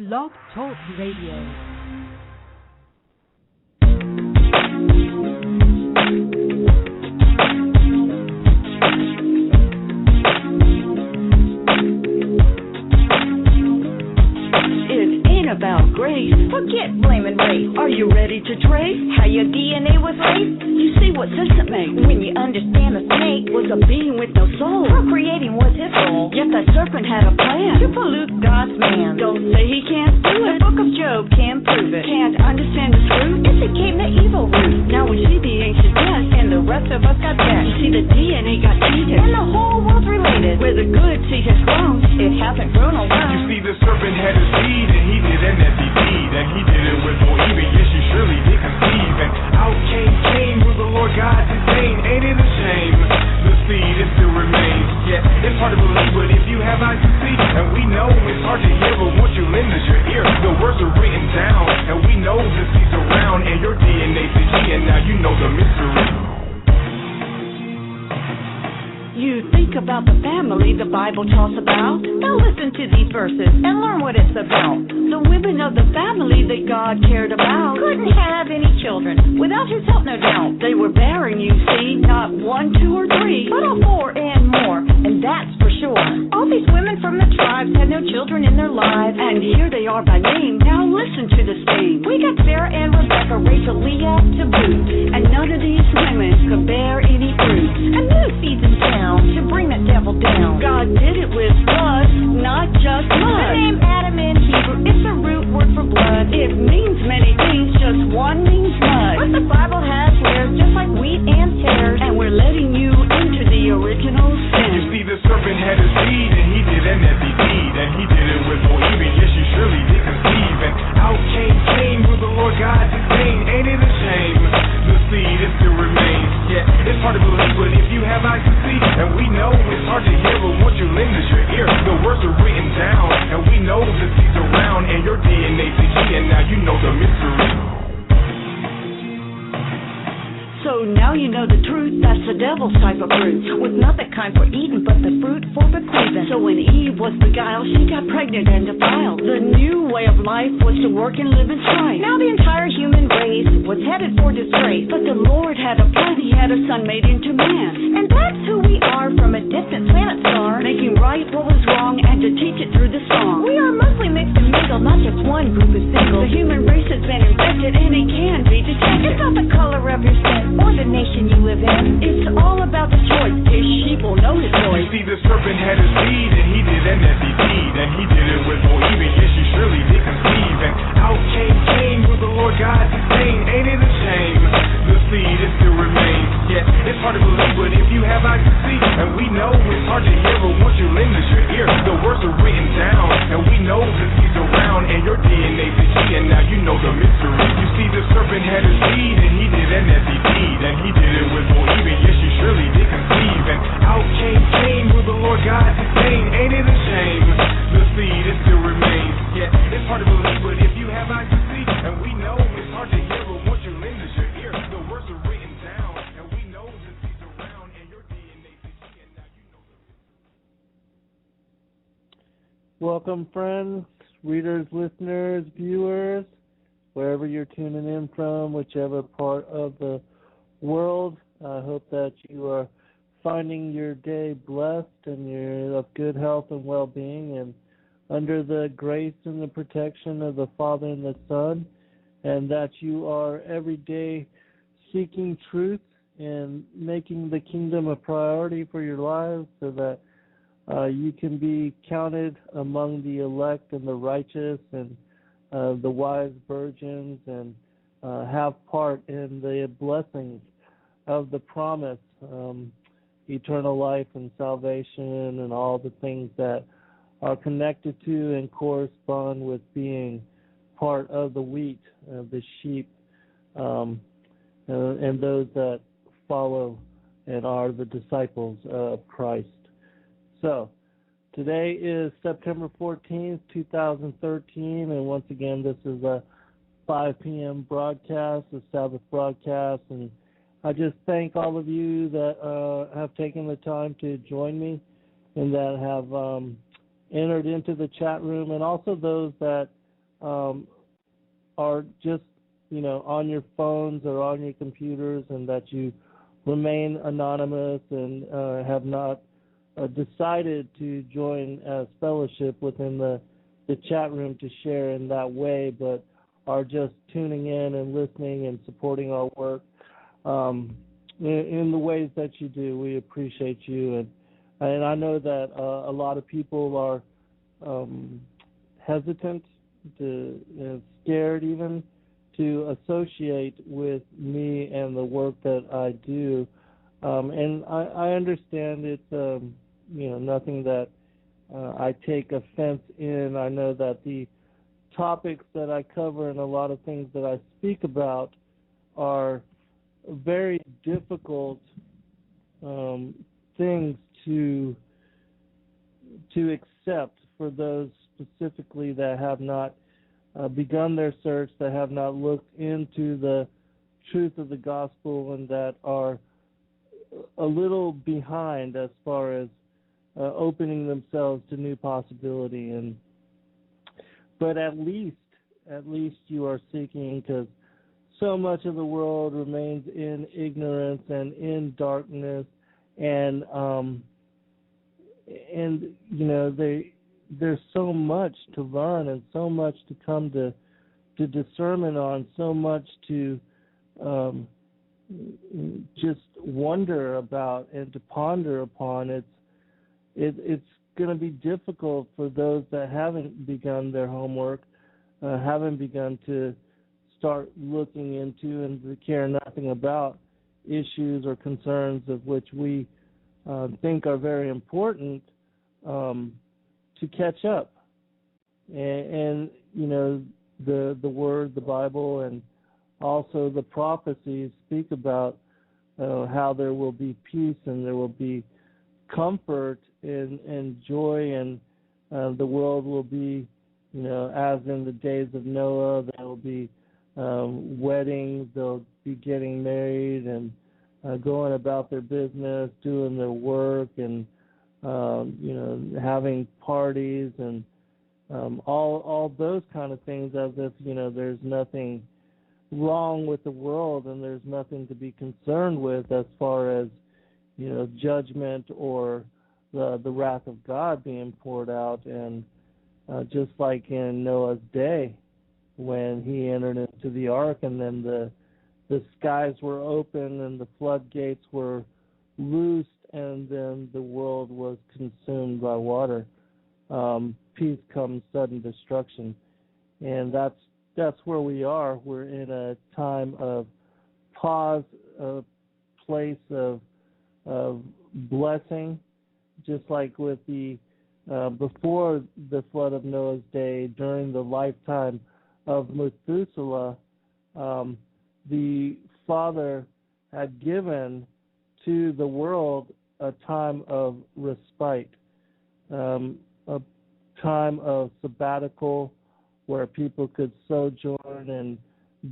Blog Talk Radio. About grace, forget blaming race. Are you ready to trace how your DNA was laced? You see what sense it makes when you understand a snake was a being with no soul. Procreating was his goal, yet the serpent had a plan to pollute God's man. Don't say he can't do it. The book of Job can prove it. Can't understand the truth, it became the evil root. Now we see the ancient death, and the rest of us got that. You see the DNA got cheated, and the whole world's related. Where the good seed has grown, it hasn't grown around. You see the serpent had a seed, and he did an empty deed, and he did it with no even. Yes, you surely did conceive, and out came Cain, who the Lord God disdained. Ain't it a shame? The seed, it still remains. Yeah, it's hard to believe, but if you have eyes to see, and we know it's hard to hear, but once you lend us your ear, the words are written down, and we know the seed's around, and your DNA's the G, and now you know the mystery. You think about the family the Bible talks about. Now listen to these verses and learn what it's about. The women of the family that God cared about couldn't have any children without his help, no doubt. They were barren, you see, not 1, 2, or 3, but all 4 and more, and that's for sure. All these women from the tribes had no children in their lives, and here they are by name. Now listen to the same. We got Sarah and Rebecca, Rachel, Leah to boot, and none of these women could bear any fruit. And new seeds in town to bring that devil down. God did it with blood, not just mud. The name Adam in Hebrew, it's a root word for blood. It means many things, just one means mud. But the Bible has layers, just like wheat and tares, and we're letting you into the original sin. You see the serpent had a seed, and he did an empty deed, and he did it with no even. Yes, you surely did conceive, and out came Cain, who the Lord God disdained. Ain't it a shame? The seed, it still remains. Yeah, it's hard to believe, but if you have eyes to see, and we know it's hard to hear, but once you lend us your ear, the words are written down, and we know the seed's around, and your DNA's the G, and now you know the mystery. So now you know the truth, that's the devil's type of fruit, with not the kind for eating, but the fruit for bequeathing. So when Eve was beguiled, she got pregnant and defiled. The new way of life was to work and live in strife. Now the entire human race was headed for disgrace, but the Lord had a plan, he had a son made into man. And that's who we are from a distant planet star, making right what was wrong and to teach it through the song. We are mostly mixed and mingled, not just one group is single. The human race has been infected and it can be detected. It's not the color of your skin or the nation you live in. It's all about the choice. His sheep will know his voice. You see the serpent had a seed, and he did an empty deed, and he did it with no even. Yes, you surely did conceive, and out came Cain, who the Lord God disdained. Ain't it a shame? The seed, it still remains. Yeah, it's hard to believe, but if you have eyes to see, and we know it's hard to hear, but once you lend us your ear, the words are written down, and we know the seed's around, and your DNA's the G, and now you know the mystery. You see the serpent had a seed, and he did an empty deed, and he did it with no even. Yes, you surely did conceive, and out came Cain, who the Lord God disdained. Ain't it a shame? The seed, it still remains. Yeah, it's hard to believe, but if you have eyes to see, and we know it's hard to hear, but once you lend us your ear, the words are written down, and we know the seed's around, and your DNA is the G, and now you know the. Welcome, friends, readers, listeners, viewers, wherever you're tuning in from, whichever part of the world. I hope that you are finding your day blessed and you're of good health and well-being and under the grace and the protection of the Father and the Son, and that you are every day seeking truth and making the kingdom a priority for your lives so that you can be counted among the elect and the righteous and the wise virgins and have part in the blessings of the promise, eternal life and salvation and all the things that are connected to and correspond with being part of the wheat, the sheep, and those that follow and are the disciples of Christ. So, today is September 14th, 2013, and once again, this is a 5 p.m. broadcast, a Sabbath broadcast, and I just thank all of you that have taken the time to join me and that have entered into the chat room, and also those that are just, on your phones or on your computers, and that you remain anonymous and have not decided to join as fellowship within the chat room to share in that way, but are just tuning in and listening and supporting our work in the ways that you do. We appreciate you, and I know that a lot of people are hesitant, scared even, to associate with me and the work that I do, and I understand it's nothing that I take offense in. I know that the topics that I cover and a lot of things that I speak about are very difficult things to accept for those specifically that have not begun their search, that have not looked into the truth of the gospel, and that are a little behind as far as opening themselves to new possibility. But at least you are seeking, because so much of the world remains in ignorance and in darkness, and there's so much to learn and so much to come to discernment on, so much to just wonder about and to ponder upon. It's going to be difficult for those that haven't begun their homework, haven't begun to start looking into and to care nothing about issues or concerns of which we think are very important, to catch up. And the Word, the Bible, and also the prophecies speak about how there will be peace and there will be comfort and joy, and the world will be, as in the days of Noah. There will be weddings, they'll be getting married and going about their business, doing their work, and having parties and all those kind of things, as if there's nothing wrong with the world and there's nothing to be concerned with as far as judgment or the wrath of God being poured out. And just like in Noah's day, when he entered into the ark, and then the skies were open and the floodgates were loosed, and then the world was consumed by water. Peace comes sudden destruction, and that's where we are. We're in a time of pause, a place of blessing, just like with the before the flood of Noah's day, during the lifetime of Methuselah, the Father had given to the world a time of respite, a time of sabbatical where people could sojourn and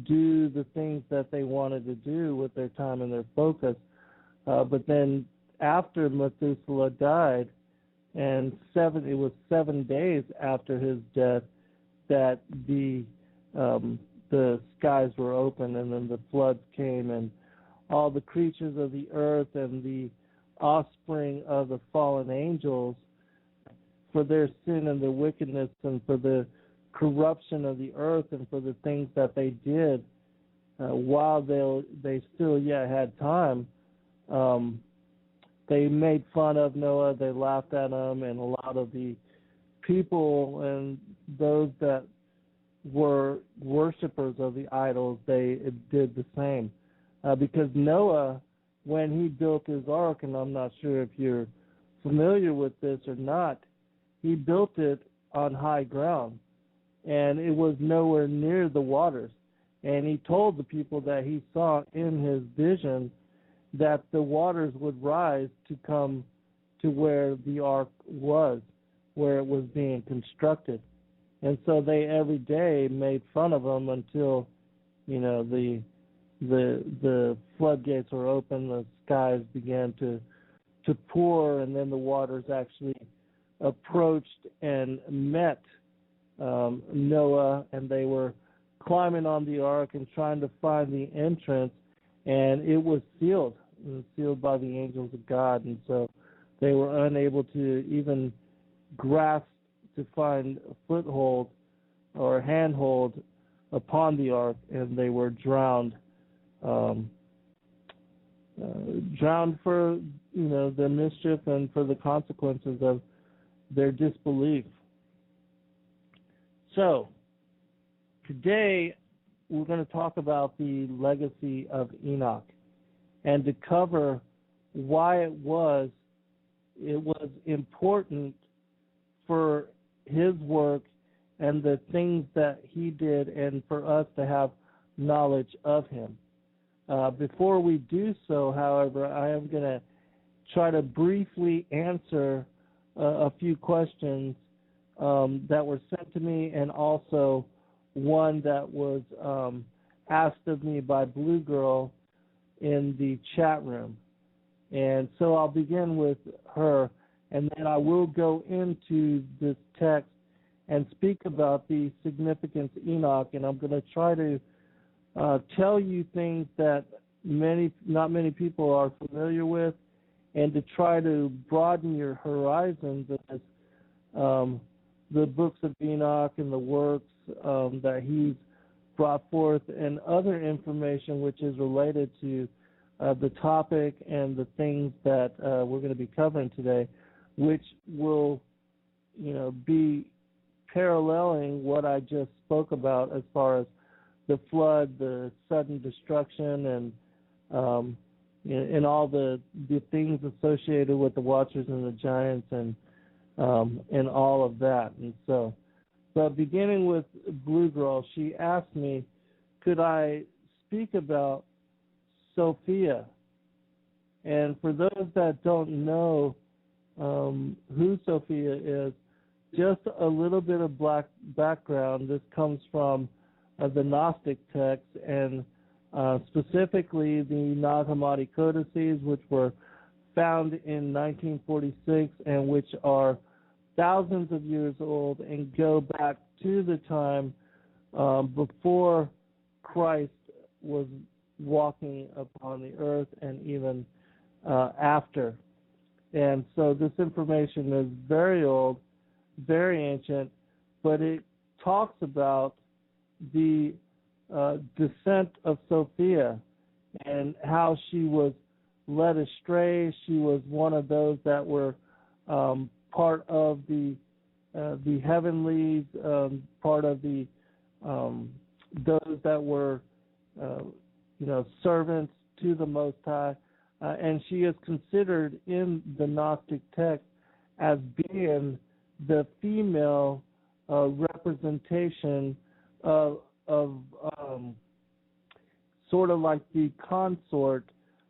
do the things that they wanted to do with their time and their focus. But then after Methuselah died, and it was 7 days after his death that the skies were open, and then the floods came, and all the creatures of the earth and the offspring of the fallen angels, for their sin and their wickedness and for the corruption of the earth and for the things that they did while they still yet had time, they made fun of Noah, they laughed at him, and a lot of the people and those that were worshipers of the idols, they did the same. Because Noah, when he built his ark, and I'm not sure if you're familiar with this or not, he built it on high ground, and it was nowhere near the waters. And he told the people that he saw in his vision that the waters would rise to come to where the ark was, where it was being constructed. And so they every day made fun of him until, the floodgates were open, the skies began to pour, and then the waters actually approached and met Noah, and they were climbing on the ark and trying to find the entrance, and it was sealed by the angels of God, and so they were unable to even grasp to find a foothold or a handhold upon the ark, and they were drowned for the mischief and for the consequences of their disbelief. So today we're going to talk about the legacy of Enoch, and to cover why it was important for his work and the things that he did, and for us to have knowledge of him. Before we do so, however, I am going to try to briefly answer a few questions that were sent to me, and also one that was asked of me by Blue Girl in the chat room. And so I'll begin with her, and then I will go into this text and speak about the significance of Enoch, and I'm going to try to tell you things that not many people are familiar with, and to try to broaden your horizons as the Books of Enoch and the works that he's brought forth, and other information which is related to the topic and the things that we're going to be covering today, which will, be paralleling what I just spoke about as far as the flood, the sudden destruction, and all the things associated with the Watchers and the Giants, and all of that. And so, but beginning with Blue Girl, she asked me, could I speak about Sophia? And for those that don't know who Sophia is, just a little bit of background. This comes from the Gnostic text, and specifically the Nag Hammadi codices, which were found in 1946 and which are thousands of years old and go back to the time before Christ was walking upon the earth, and even after. And so this information is very old, very ancient, but it talks about the descent of Sophia and how she was led astray. She was one of those that were part of the heavenlies, part of the those that were servants to the Most High, and she is considered in the Gnostic text as being the female representation of sort of like the consort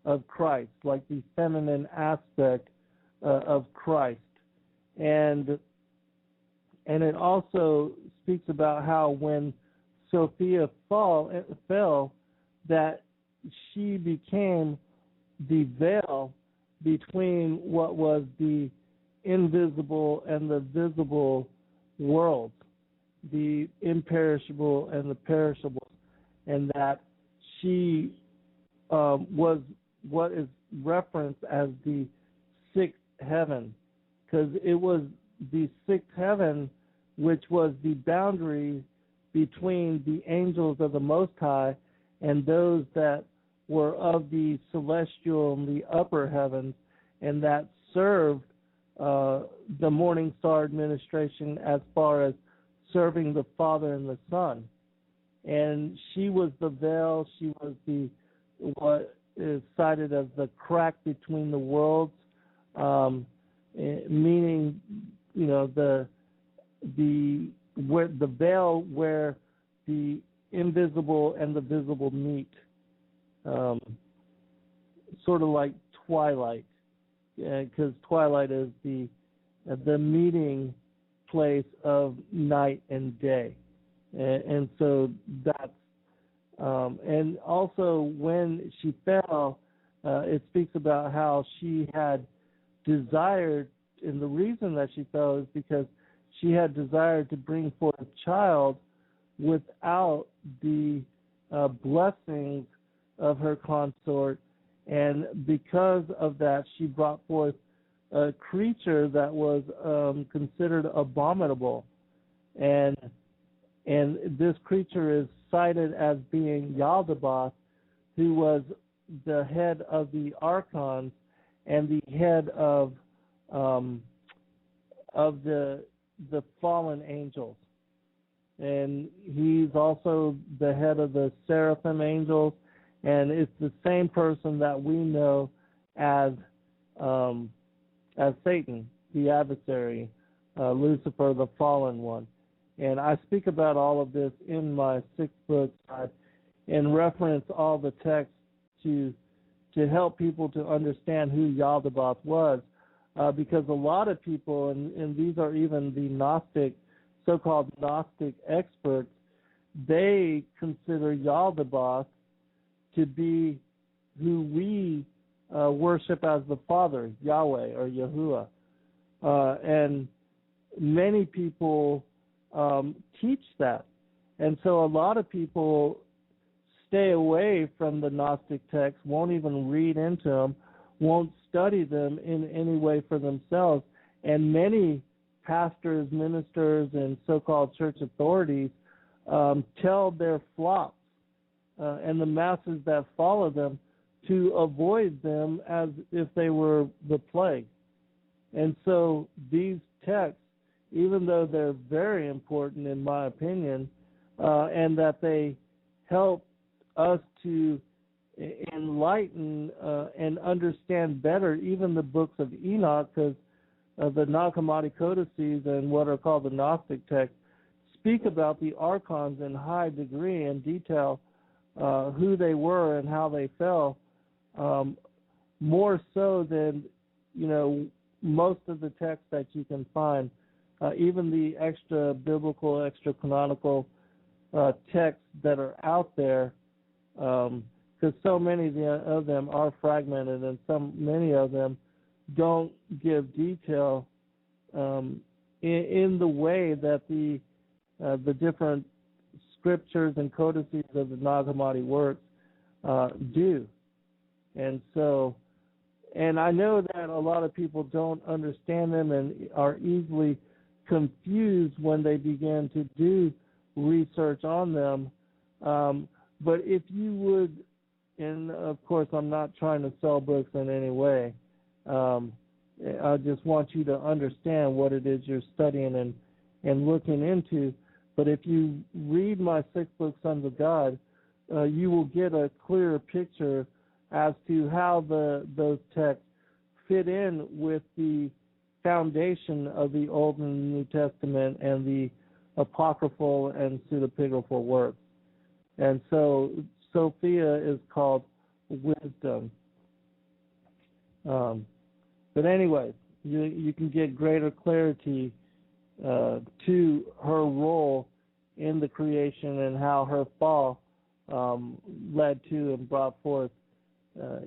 of Christ, like the feminine aspect of Christ. And it also speaks about how when Sophia fell, that she became the veil between what was the invisible and the visible world, the imperishable and the perishable, and that she was what is referenced as the sixth heaven, because it was the sixth heaven which was the boundary between the angels of the Most High and those that were of the celestial and the upper heavens, and that served the morning star administration as far as serving the Father and the Son. And she was the veil. She was the what is cited as the crack between the worlds, meaning the veil where the invisible and the visible meet, sort of like twilight, because twilight is the meeting place of night and day, and so that's and also when she fell, it speaks about how she had desired, and the reason that she fell is because she had desired to bring forth a child without the blessings of her consort, and because of that, she brought forth a creature that was considered abominable, and this creature is cited as being Yaldabaoth, who was the head of the archons and the head of the fallen angels, and he's also the head of the seraphim angels, and it's the same person that we know as Satan, the adversary, Lucifer, the fallen one. And I speak about all of this in my 6th book and reference all the texts to help people to understand who Yaldabaoth was, because a lot of people, and these are even the so-called Gnostic experts, they consider Yaldabaoth to be who we worship as the Father, Yahweh or Yahuwah. And many people teach that. And so a lot of people stay away from the Gnostic texts, won't even read into them, won't study them in any way for themselves. And many pastors, ministers, and so-called church authorities tell their flocks and the masses that follow them to avoid them as if they were the plague. And so these texts, even though they're very important in my opinion, and that they help us to enlighten and understand better even the books of Enoch, because the Nag Hammadi codices and what are called the Gnostic texts speak about the archons in high degree and detail, who they were and how they fell, more so than most of the texts that you can find, even the extra biblical, extra canonical texts that are out there, because so many of them are fragmented, and many of them don't give detail in the way that the different scriptures and codices of the Nag Hammadi works do. And so, and I know that a lot of people don't understand them and are easily confused when they begin to do research on them. But if you would, and of course I'm not trying to sell books in any way, I just want you to understand what it is you're studying and looking into. But if you read my 6th book, Sons of God, you will get a clearer picture as to how those texts fit in with the foundation of the Old and New Testament and the apocryphal and pseudepigraphal works. And so Sophia is called wisdom. But anyway, you can get greater clarity to her role in the creation and how her fall led to and brought forth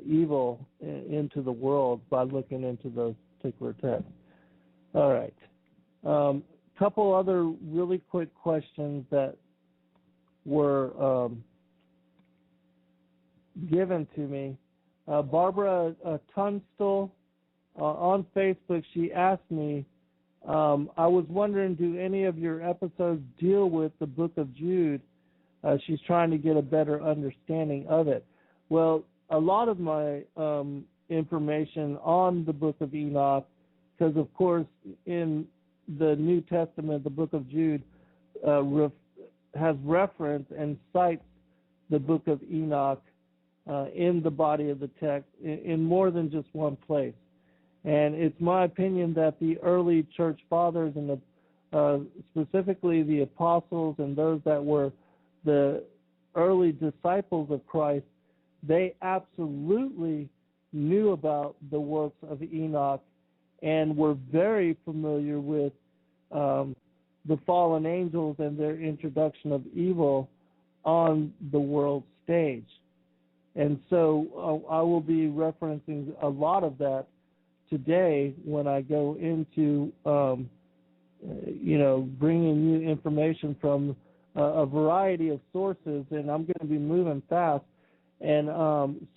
evil into the world by looking into those particular texts. All right. Couple other really quick questions that were given to me. Barbara Tunstall on Facebook, she asked me, I was wondering, do any of your episodes deal with the Book of Jude? She's trying to get a better understanding of it. Well, a lot of my information on the Book of Enoch, because of course in the New Testament, the Book of Jude has reference and cites the Book of Enoch in the body of the text in more than just one place. And it's my opinion that the early church fathers and specifically the apostles and those that were the early disciples of Christ, they absolutely knew about the works of Enoch and were very familiar with the fallen angels and their introduction of evil on the world stage. And so I will be referencing a lot of that today when I go into bringing you information from a variety of sources, and I'm going to be moving fast, and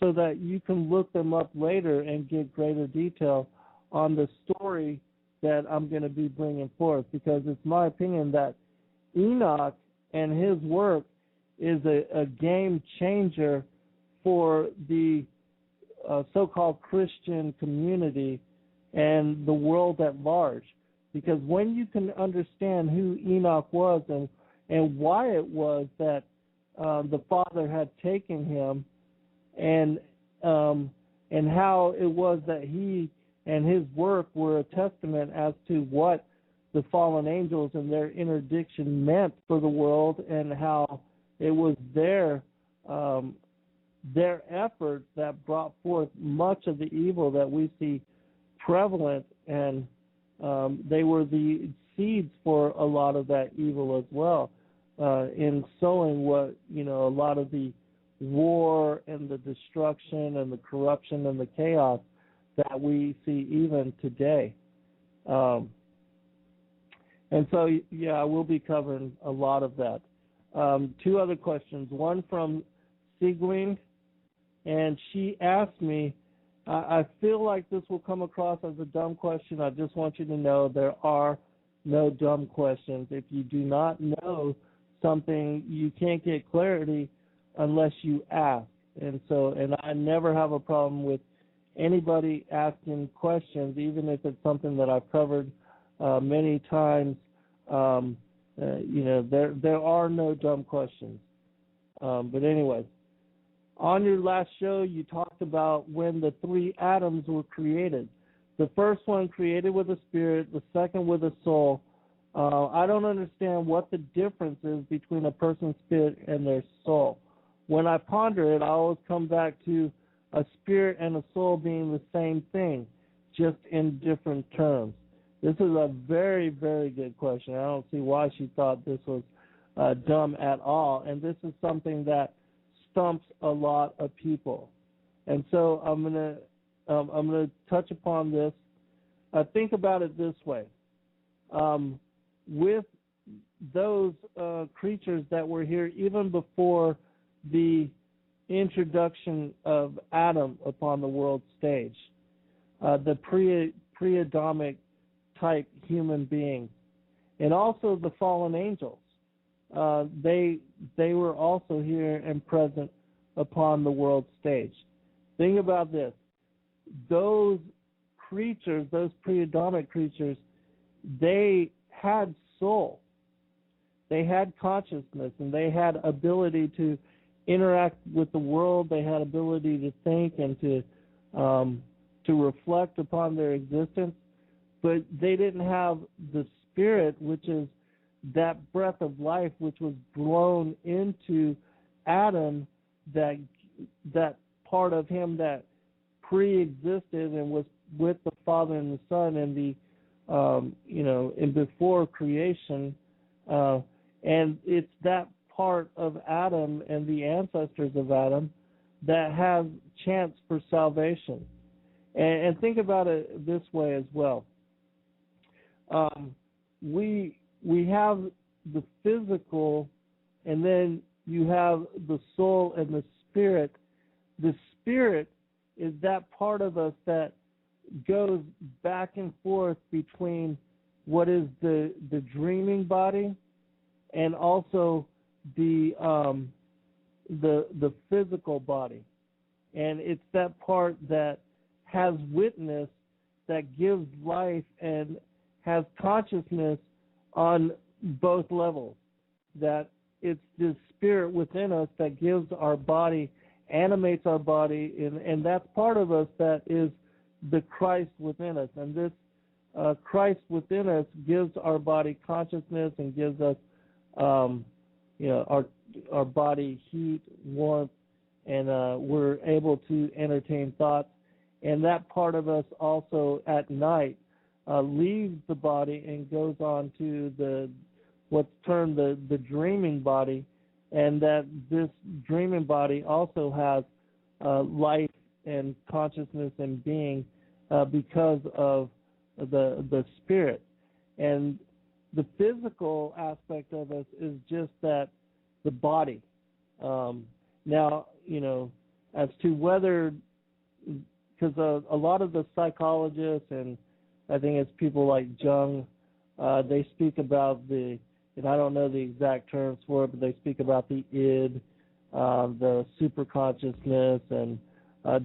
so that you can look them up later and get greater detail on the story that I'm going to be bringing forth, because it's my opinion that Enoch and his work is a game changer for the so-called Christian community and the world at large. Because when you can understand who Enoch was and why it was that the Father had taken him, and how it was that he and his work were a testament as to what the fallen angels and their interdiction meant for the world, and how it was their effort that brought forth much of the evil that we see prevalent, and they were the seeds for a lot of that evil as well, in sowing what, a lot of the war and the destruction and the corruption and the chaos that we see even today. And so, I will be covering a lot of that. Two other questions. One from Sigwing, and she asked me, I feel like this will come across as a dumb question. I just want you to know there are no dumb questions. If you do not know something, you can't get clarity unless you ask. And I never have a problem with anybody asking questions, even if it's something that I've covered many times. There are no dumb questions. But anyway, on your last show, you talked about when the three atoms were created. The first one created with a spirit, the second with a soul. I don't understand what the difference is between a person's spirit and their soul. When I ponder it, I always come back to a spirit and a soul being the same thing, just in different terms. This is a very, very good question. I don't see why she thought this was dumb at all. And this is something that stumps a lot of people. And so I'm gonna touch upon this. Think about it this way: with those creatures that were here even before the introduction of Adam upon the world stage, the pre-Adamic type human beings, and also the fallen angels, they were also here and present upon the world stage. Think about this: those creatures, those pre-Adamic creatures, they had soul, they had consciousness, and they had ability to interact with the world. They had ability to think and to reflect upon their existence, but they didn't have the spirit, which is that breath of life which was blown into Adam, that part of him that pre-existed and was with the Father and the Son in the in before creation, and it's that part of Adam and the ancestors of Adam that have chance for salvation. And think about it this way as well. We have the physical, and then you have the soul and the spirit. The spirit is that part of us that goes back and forth between what is the dreaming body and also the physical body. And it's that part that has witness, that gives life and has consciousness on both levels. That it's the spirit within us that gives our body, animates our body, and that's part of us that is the Christ within us. And this Christ within us gives our body consciousness and gives us our body heat, warmth, and we're able to entertain thoughts. And that part of us also at night leaves the body and goes on to what's termed the dreaming body, and that this dreaming body also has life and consciousness and being because of the spirit. And the physical aspect of us is just that, the body. Now, as to whether, because a lot of the psychologists, and I think it's people like Jung, they speak about and I don't know the exact terms for it, but they speak about the id, the superconsciousness, and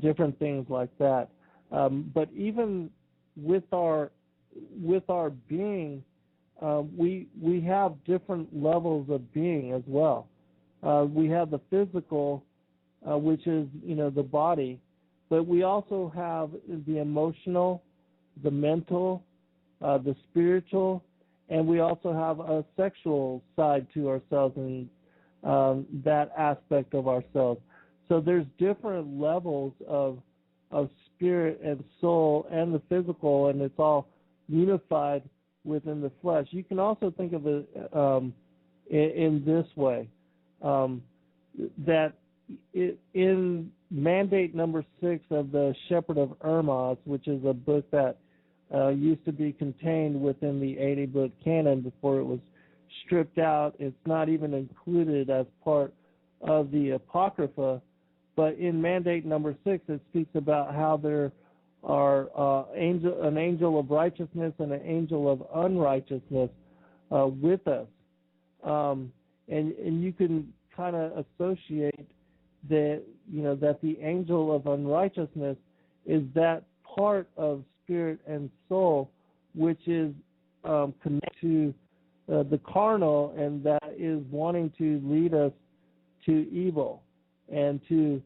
different things like that. But even with our being, we have different levels of being as well. We have the physical, which is the body, but we also have the emotional, the mental, the spiritual, and we also have a sexual side to ourselves and that aspect of ourselves. So there's different levels of spirit and soul and the physical, and it's all unified within the flesh. You can also think of it in this way, that in mandate number 6 of the Shepherd of Hermas, which is a book that used to be contained within the 80-book canon before it was stripped out. It's not even included as part of the Apocrypha, but in mandate number 6 it speaks about how there are an angel of righteousness and an angel of unrighteousness with us. And you can kind of associate that the angel of unrighteousness is that part of spirit and soul which is connected to the carnal, and that is wanting to lead us to evil and to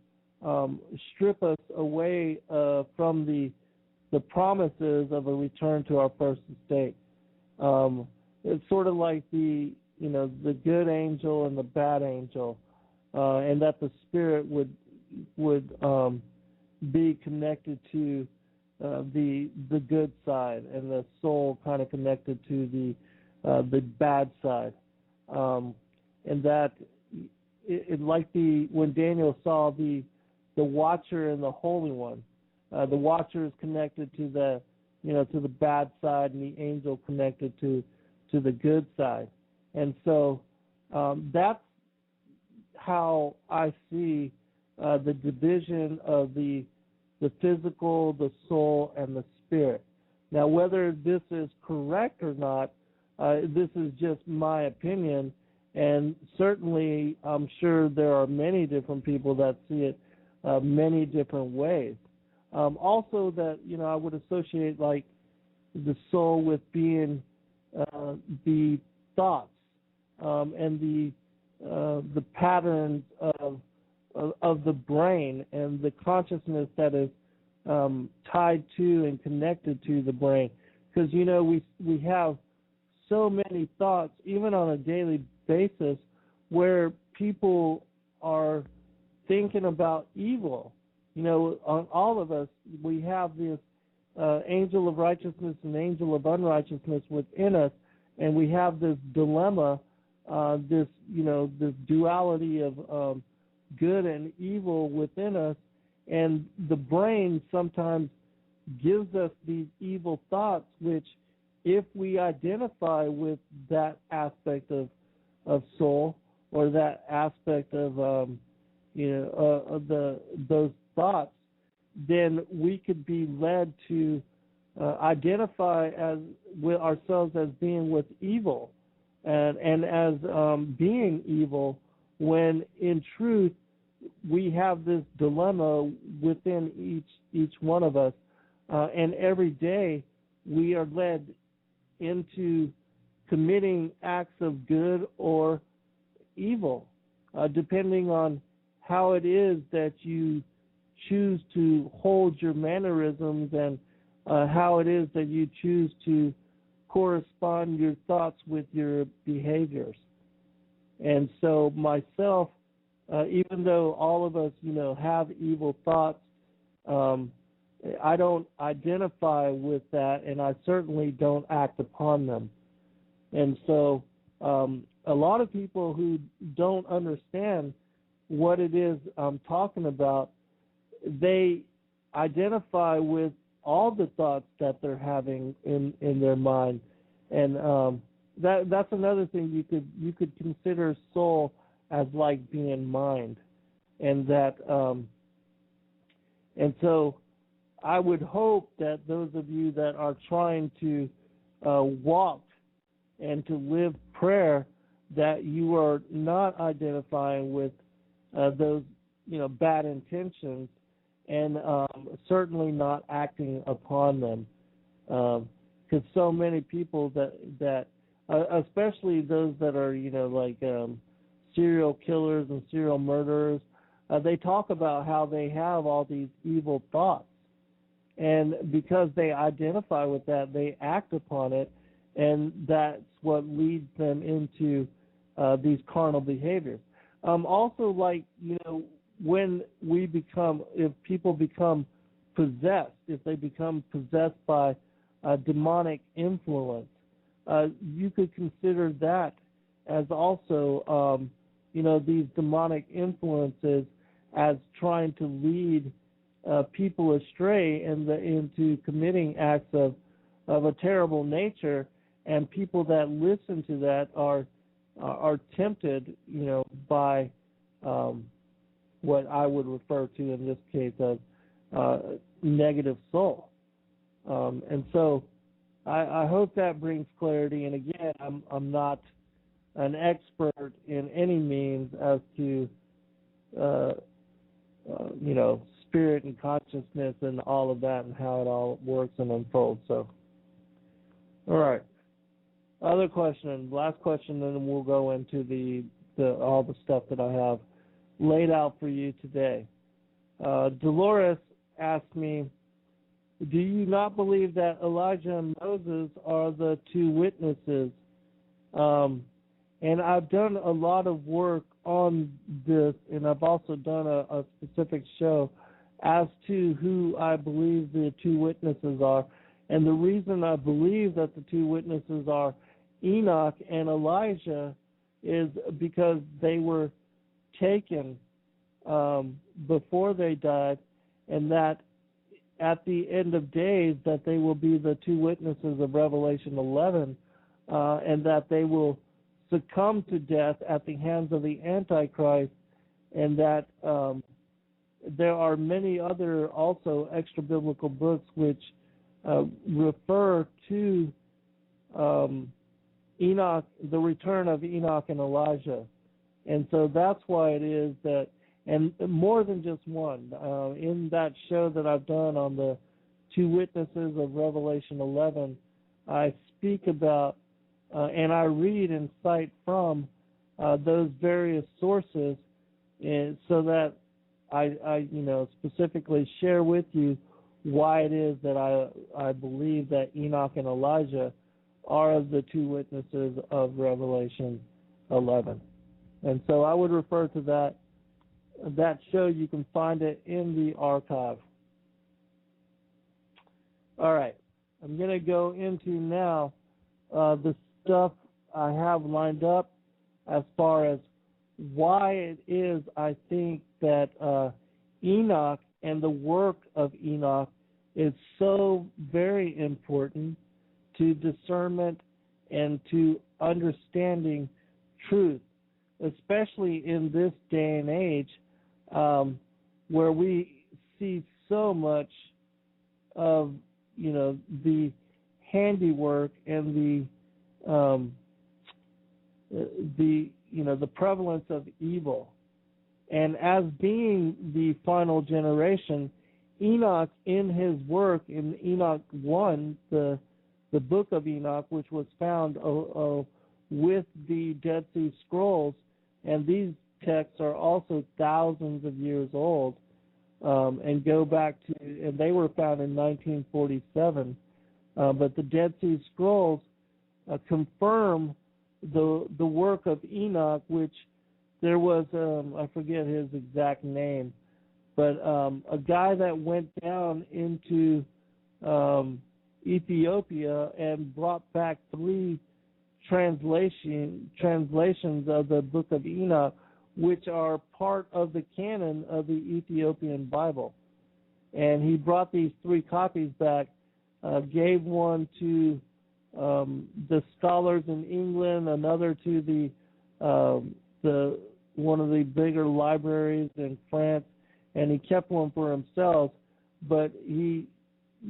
strip us away from the promises of a return to our first estate. It's sort of like the good angel and the bad angel, and that the spirit would be connected to the good side, and the soul kind of connected to the bad side, and that it like when Daniel saw the Watcher and the Holy One, the Watcher is connected to the bad side, and the angel connected to the good side, and so that's how I see the division of the physical, the soul, and the spirit. Now, whether this is correct or not, this is just my opinion, and certainly I'm sure there are many different people that see it many different ways. Also, that I would associate like the soul with being the thoughts and the patterns of the brain and the consciousness that is tied to and connected to the brain. Because we have so many thoughts, even on a daily basis, where people are thinking about evil. On all of us, we have this angel of righteousness and angel of unrighteousness within us, and we have this dilemma, this duality of good and evil within us, and the brain sometimes gives us these evil thoughts, which, if we identify with that aspect of soul, or that aspect of those thoughts, then we could be led to identify with ourselves as being with evil, and as being evil, when in truth we have this dilemma within each one of us, and every day we are led into committing acts of good or evil, depending on how it is that you choose to hold your mannerisms, and how it is that you choose to correspond your thoughts with your behaviors. And so myself, even though all of us, have evil thoughts, I don't identify with that, and I certainly don't act upon them. And so a lot of people who don't understand what it is I'm talking about, they identify with all the thoughts that they're having in their mind. And that's another thing you could consider soul as like being mind, and that and so I would hope that those of you that are trying to walk and to live prayer, that you are not identifying with those bad intentions, and certainly not acting upon them, because so many people that especially those that are serial killers and serial murderers, they talk about how they have all these evil thoughts, and because they identify with that, they act upon it, and that's what leads them into these carnal behaviors. Also, when if people become possessed, if they become possessed by demonic influence, you could consider that as also, these demonic influences as trying to lead people astray into committing acts of a terrible nature, and people that listen to that are tempted, by what I would refer to in this case as negative soul. And so I hope that brings clarity. And again, I'm not an expert in any means as to spirit and consciousness and all of that and how it all works and unfolds. So, all right. Other question, last question, and then we'll go into the all the stuff that I have laid out for you today. Dolores asked me, do you not believe that Elijah and Moses are the two witnesses? And I've done a lot of work on this, and I've also done a specific show as to who I believe the two witnesses are. And the reason I believe that the two witnesses are Enoch and Elijah is because they were taken before they died, and that at the end of days that they will be the two witnesses of Revelation 11, and that they will succumb to death at the hands of the Antichrist, and that there are many other also extra-biblical books which refer to Enoch, the return of Enoch and Elijah. And so that's why it is that, and more than just one, in that show that I've done on the two witnesses of Revelation 11, I speak about and I read and cite from those various sources, and so that I specifically share with you why it is that I believe that Enoch and Elijah are the two witnesses of Revelation 11. And so I would refer to that show. You can find it in the archive. All right. I'm going to go into now the stuff I have lined up as far as why it is I think that Enoch and the work of Enoch is so very important to discernment and to understanding truth, especially in this day and age where we see so much of the handiwork and the prevalence of evil. And as being the final generation, Enoch, in his work in Enoch 1, the Book of Enoch, which was found with the Dead Sea Scrolls, and these texts are also thousands of years old, and go back to, and they were found in 1947. But the Dead Sea Scrolls confirm the work of Enoch, which there was, I forget his exact name, but a guy that went down into Ethiopia and brought back 3 translations of the Book of Enoch, which are part of the canon of the Ethiopian Bible. And he brought these 3 copies back, gave one to the scholars in England, another to the one of the bigger libraries in France, and he kept one for himself. But he,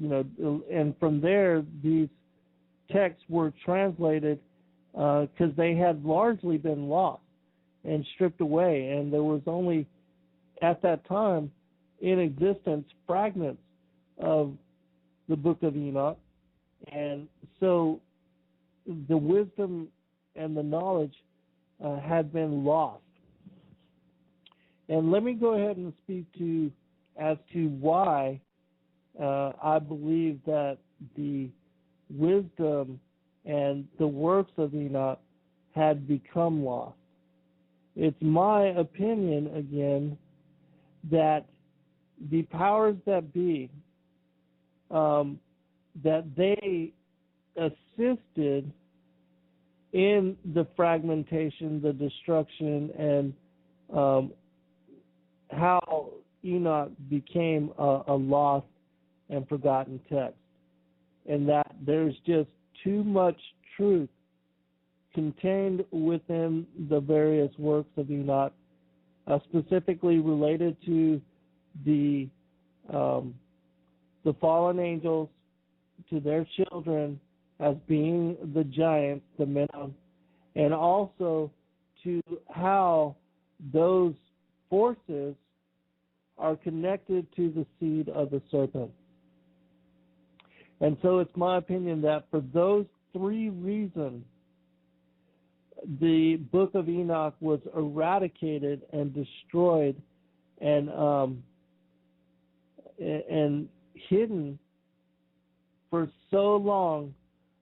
and from there these texts were translated because they had largely been lost and stripped away, and there was only at that time in existence fragments of the Book of Enoch, and so the wisdom and the knowledge had been lost. And let me go ahead and speak as to why I believe that the wisdom and the works of Enoch had become lost. It's my opinion, again, that the powers that be, that they assisted in the fragmentation, the destruction, and how Enoch became a lost and forgotten text, and that there's just too much truth contained within the various works of Enoch, specifically related to the fallen angels, to their children as being the giants, the men, and also to how those forces are connected to the seed of the serpent. And so it's my opinion that for those three reasons, the Book of Enoch was eradicated and destroyed and hidden for so long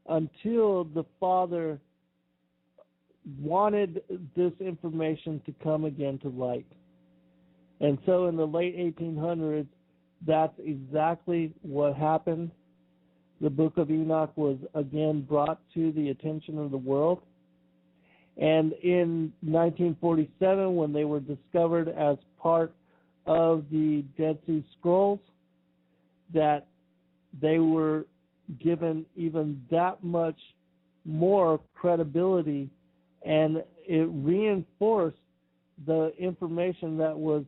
until the Father wanted this information to come again to light. And so in the late 1800s, that's exactly what happened. The Book of Enoch was again brought to the attention of the world. And in 1947, when they were discovered as part of the Dead Sea Scrolls, that they were given even that much more credibility, and it reinforced the information that was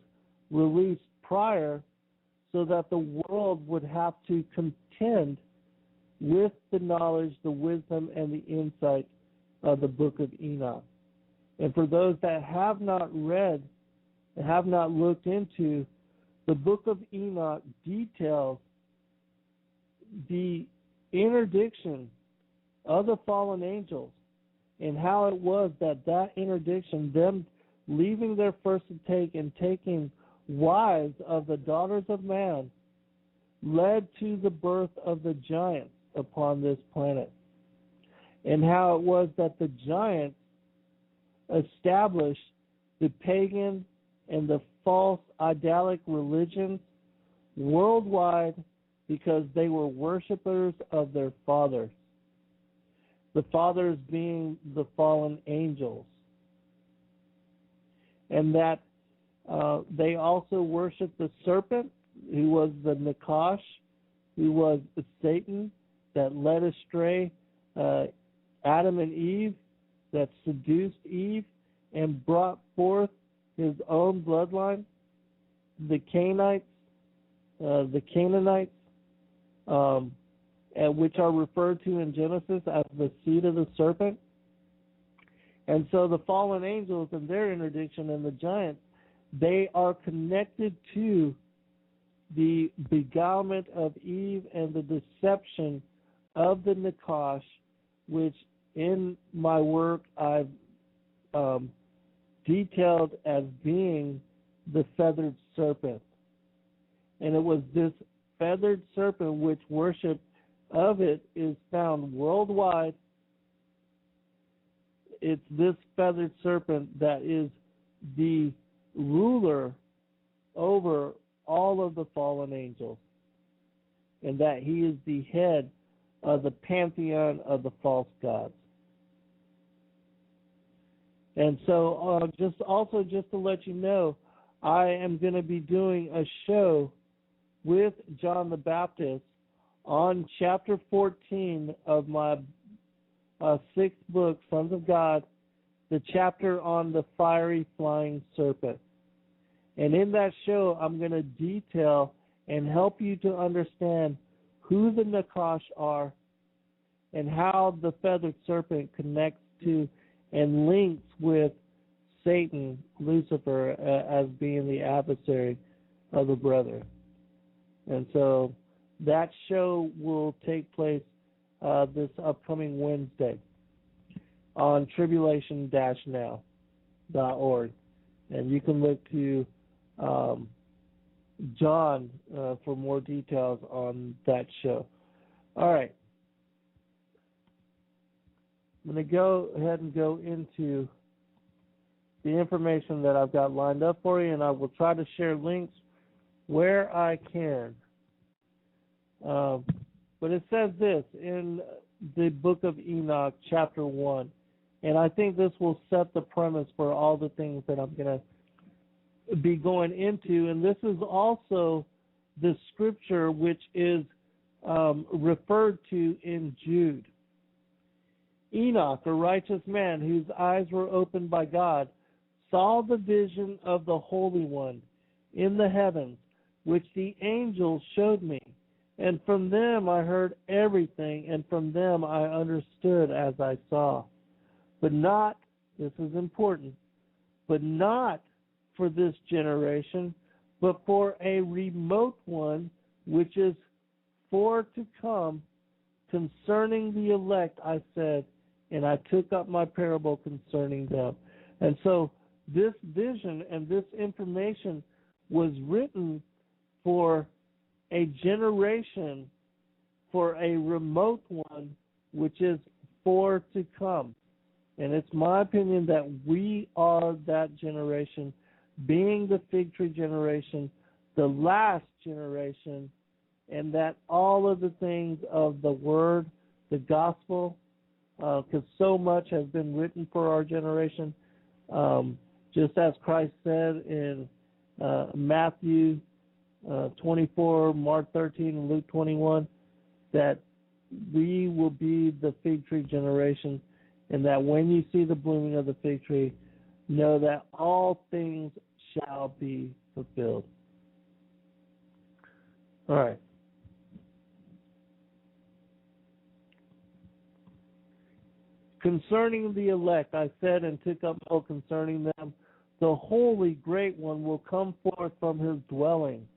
released prior, so that the world would have to contend with the knowledge, the wisdom, and the insight of the Book of Enoch. And for those that have not read, have not looked into, the Book of Enoch details the interdiction of the fallen angels and how it was that interdiction, them leaving their first estate and taking wives of the daughters of man, led to the birth of the giants upon this planet. And how it was that the giants established the pagan and the false idolic religions worldwide because they were worshipers of their fathers. The fathers being the fallen angels. And that they also worshiped the serpent, who was the nachash, who was Satan, that led astray Adam and Eve, that seduced Eve and brought forth his own bloodline, the Canaanites, which are referred to in Genesis as the seed of the serpent. And so the fallen angels and their interdiction and the giants, they are connected to the beguilement of Eve and the deception of the nachash, which in my work I've detailed as being the feathered serpent. And it was this feathered serpent which worship of it is found worldwide. It's this feathered serpent that is the ruler over all of the fallen angels, and that he is the head of the pantheon of the false gods. And so just to let you know, I am going to be doing a show with John the Baptist on chapter 14 of my sixth book, Sons of God, the chapter on the fiery flying serpent. And in that show, I'm going to detail and help you to understand who the nachash are and how the feathered serpent connects to and links with Satan, Lucifer, as being the adversary of the brother. And so that show will take place this upcoming Wednesday on tribulation-now.org. And you can look to John for more details on that show. All right. I'm going to go ahead and go into the information that I've got lined up for you, and I will try to share links where I can. But it says this in the Book of Enoch, chapter 1, and I think this will set the premise for all the things that I'm going to be going into, and this is also the scripture which is referred to in Jude. Enoch, a righteous man whose eyes were opened by God, saw the vision of the Holy One in the heavens, which the angels showed me. And from them I heard everything, and from them I understood as I saw. But not, this is important, but not for this generation, but for a remote one, which is for to come. Concerning the elect, I said, and I took up my parable concerning them. And so this vision and this information was written for a generation, for a remote one, which is for to come. And it's my opinion that we are that generation, being the fig tree generation, the last generation, and that all of the things of the word, the gospel, because so much has been written for our generation, just as Christ said in Matthew 24, Mark 13, and Luke 21, that we will be the fig tree generation, and that when you see the blooming of the fig tree, know that all things shall be fulfilled. All right. Concerning the elect, I said and took up oath concerning them, the holy great one will come forth from his dwelling,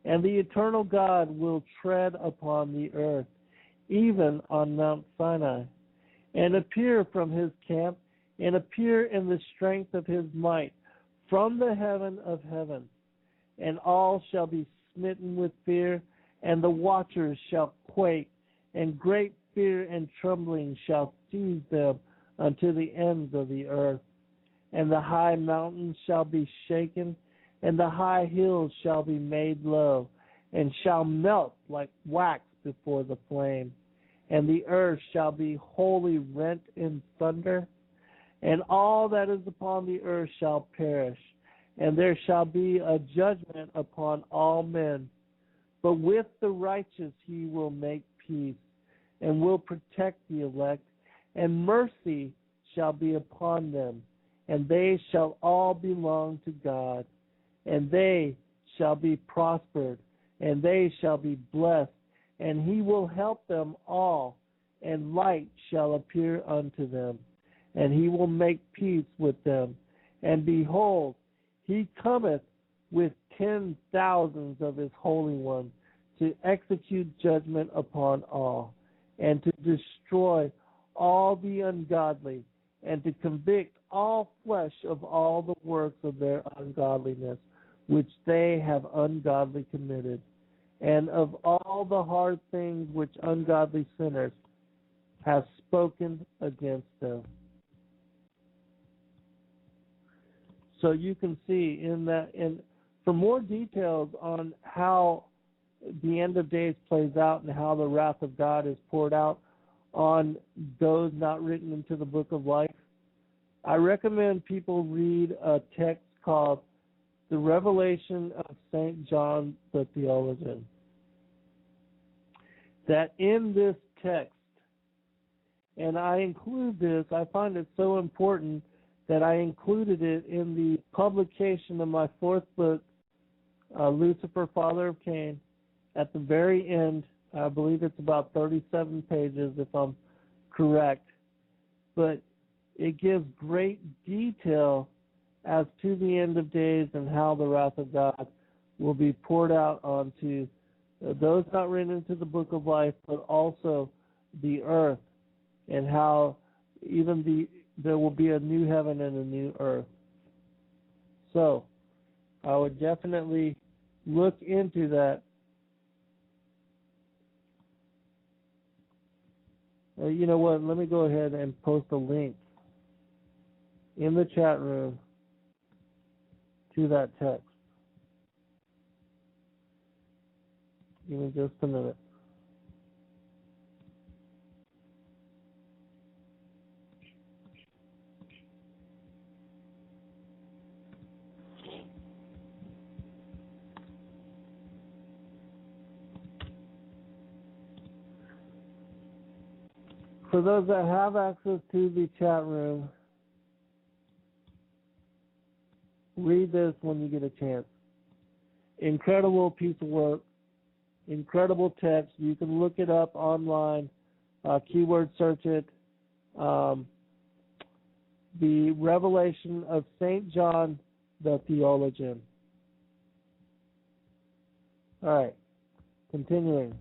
and the eternal God will tread upon the earth, even on Mount Sinai, and appear from his camp, and appear in the strength of his might, from the heaven of heavens. And all shall be smitten with fear, and the watchers shall quake, and great fear and trembling shall seize them unto the ends of the earth. And the high mountains shall be shaken, and the high hills shall be made low, and shall melt like wax before the flame. And the earth shall be wholly rent in thunder, and all that is upon the earth shall perish, and there shall be a judgment upon all men. But with the righteous he will make peace, and will protect the elect, and mercy shall be upon them, and they shall all belong to God, and they shall be prospered, and they shall be blessed, and he will help them all, and light shall appear unto them, and he will make peace with them. And behold, he cometh with 10,000s of his holy ones to execute judgment upon all, and to destroy all the ungodly, and to convict all flesh of all the works of their ungodliness, which they have ungodly committed, and of all the hard things which ungodly sinners have spoken against them. So you can see in that, and for more details on how the end of days plays out and how the wrath of God is poured out on those not written into the book of life, I recommend people read a text called The Revelation of St. John the Theologian. That in this text, And I include this, I find it so important that I included it in the publication of my fourth book, Lucifer, Father of Cain. At the very end, I believe it's about 37 pages if I'm correct, but it gives great detail as to the end of days and how the wrath of God will be poured out onto those not written into the book of life, but also the earth, and how even there will be a new heaven and a new earth. So I would definitely look into that. You know what? Let me go ahead and post a link in the chat room to that text. Give me just a minute. For those that have access to the chat room, read this when you get a chance. Incredible piece of work, incredible text. You can look it up online, keyword search it. The Revelation of St. John the Theologian. All right, continuing.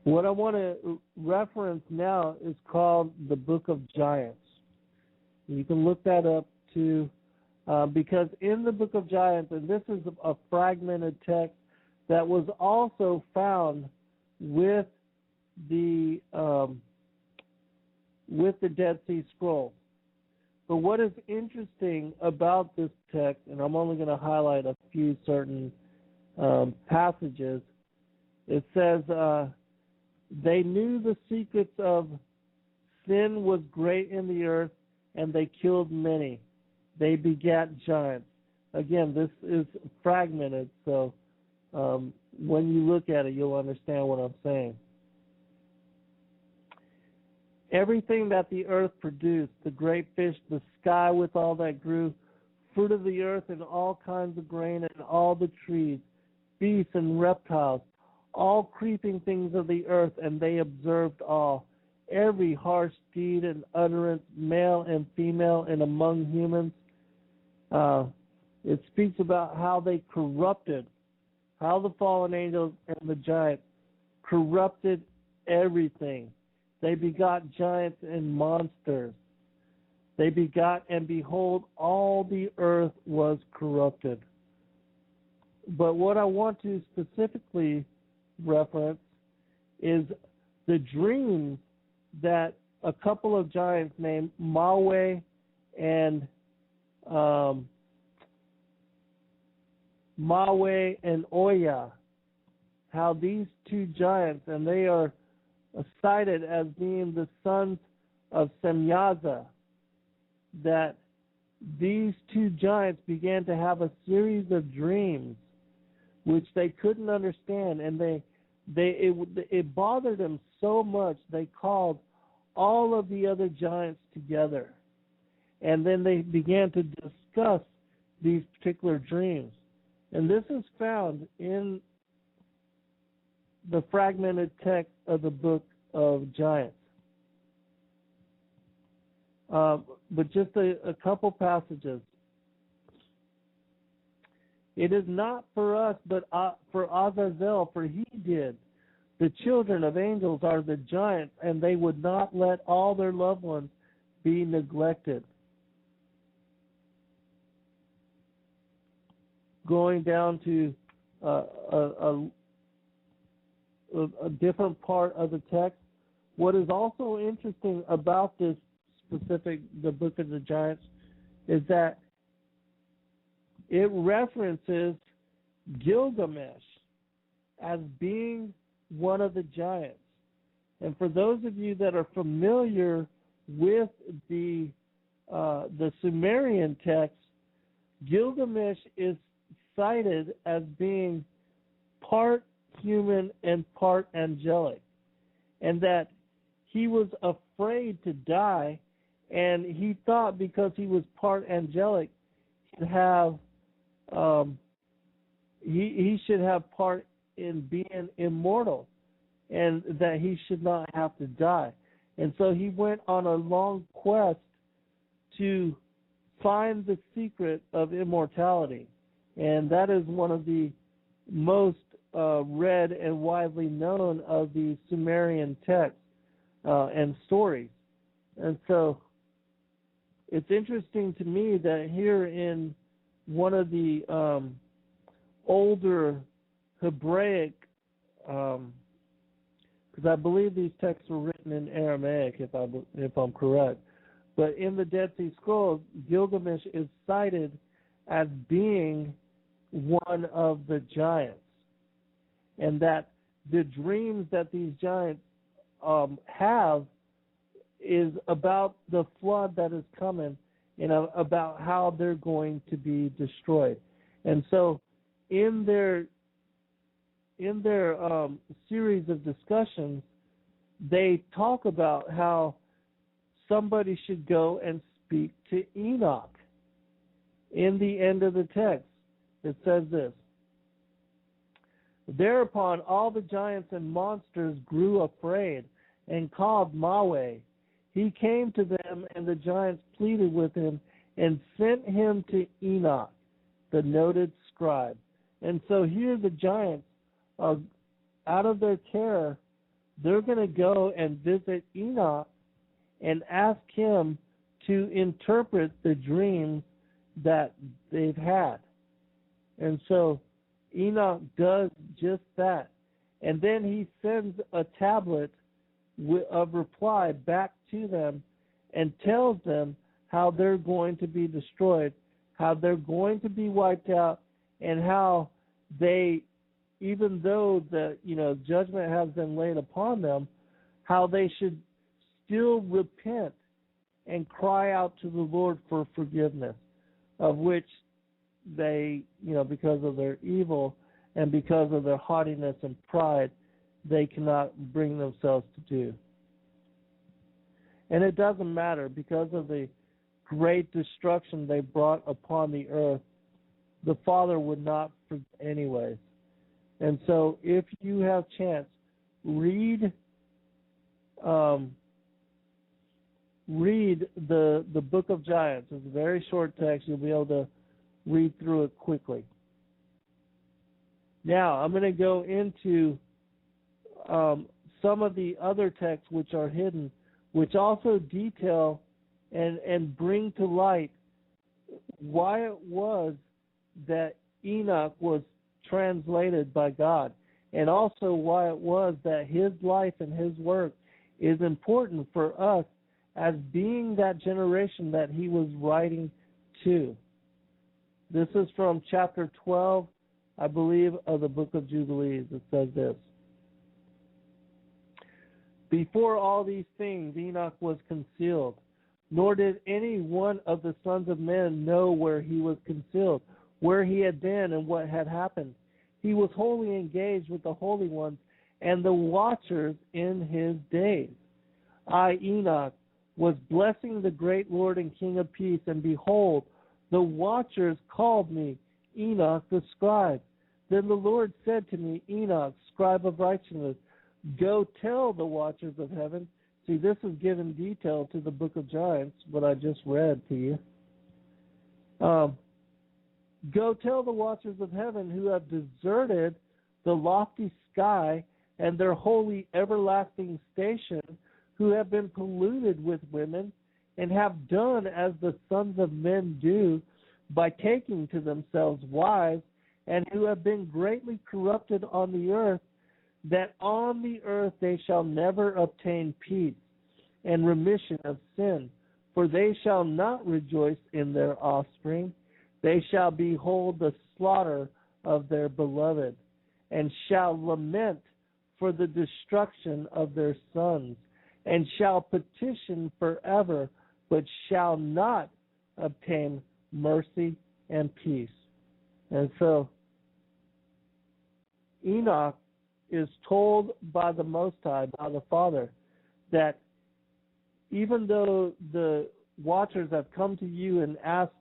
What I want to reference now is called the Book of Giants. You can look that up too, because in the Book of Giants, and this is a fragmented text that was also found with the Dead Sea Scrolls. But what is interesting about this text, and I'm only going to highlight a few certain passages, it says, they knew the secrets of sin was great in the earth, and they killed many. They begat giants. Again, this is fragmented, so when you look at it, you'll understand what I'm saying. Everything that the earth produced, the great fish, the sky with all that grew, fruit of the earth and all kinds of grain and all the trees, beasts and reptiles, all creeping things of the earth, and they observed all. Every harsh deed and utterance, male and female, and among humans. It speaks about how they corrupted, how the fallen angels and the giants corrupted everything. They begot giants and monsters. They begot, and behold, all the earth was corrupted. But what I want to specifically reference is the dreams that a couple of giants named Mawe and Oya, how these two giants, and they are cited as being the sons of Semyaza, that these two giants began to have a series of dreams which they couldn't understand, and it bothered them so much they called all of the other giants together, and then they began to discuss these particular dreams. And this is found in the fragmented text of the Book of Giants. But just a couple passages. It is not for us, but for Azazel, for he did. The children of angels are the giants, and they would not let all their loved ones be neglected. Going down to a different part of the text, what is also interesting about this specific, the Book of the Giants, is that it references Gilgamesh as being one of the giants. And for those of you that are familiar with the Sumerian text, Gilgamesh is cited as being part human and part angelic, and that he was afraid to die, and he thought because he was part angelic, he'd have he should have part in being immortal, and that he should not have to die. And so he went on a long quest to find the secret of immortality. And that is one of the most read and widely known of the Sumerian texts and stories. And so it's interesting to me that here in one of the older Hebraic, because I believe these texts were written in Aramaic, if I'm correct, but in the Dead Sea Scrolls, Gilgamesh is cited as being one of the giants, and that the dreams that these giants have is about the flood that is coming and about how they're going to be destroyed. And so in their series of discussions, they talk about how somebody should go and speak to Enoch. In the end of the text, it says this: "Thereupon all the giants and monsters grew afraid and called Maweh. He came to them, and the giants pleaded with him and sent him to Enoch, the noted scribe." And so here the giants, out of their care, they're going to go and visit Enoch and ask him to interpret the dreams that they've had. And so Enoch does just that. And then he sends a tablet of reply back to them and tells them how they're going to be destroyed, how they're going to be wiped out, and how they, even though the judgment has been laid upon them, how they should still repent and cry out to the Lord for forgiveness, of which they, because of their evil and because of their haughtiness and pride, they cannot bring themselves to do. And it doesn't matter, because of the great destruction they brought upon the earth, the Father would not forget anyways. And so if you have chance, read the Book of Giants. It's a very short text. You'll be able to read through it quickly. Now, I'm going to go into some of the other texts which are hidden, which also detail and bring to light why it was that Enoch was translated by God, and also why it was that his life and his work is important for us as being that generation that he was writing to. This is from chapter 12, I believe, of the Book of Jubilees. It says this: "Before all these things Enoch was concealed, nor did any one of the sons of men know where he was concealed, where he had been, and what had happened. He was wholly engaged with the holy ones and the watchers in his days. I, Enoch, was blessing the great Lord and King of peace, and behold, the watchers called me Enoch the scribe. Then the Lord said to me, Enoch, scribe of righteousness, go tell the watchers of heaven." See, this is given detail to the Book of Giants, what I just read to you. "Go tell the watchers of heaven who have deserted the lofty sky and their holy everlasting station, who have been polluted with women, and have done as the sons of men do by taking to themselves wives, and who have been greatly corrupted on the earth, that on the earth they shall never obtain peace and remission of sin, for they shall not rejoice in their offspring. They shall behold the slaughter of their beloved, and shall lament for the destruction of their sons, and shall petition forever, but shall not obtain mercy and peace." And so Enoch is told by the Most High, by the Father, that even though the watchers have come to you and asked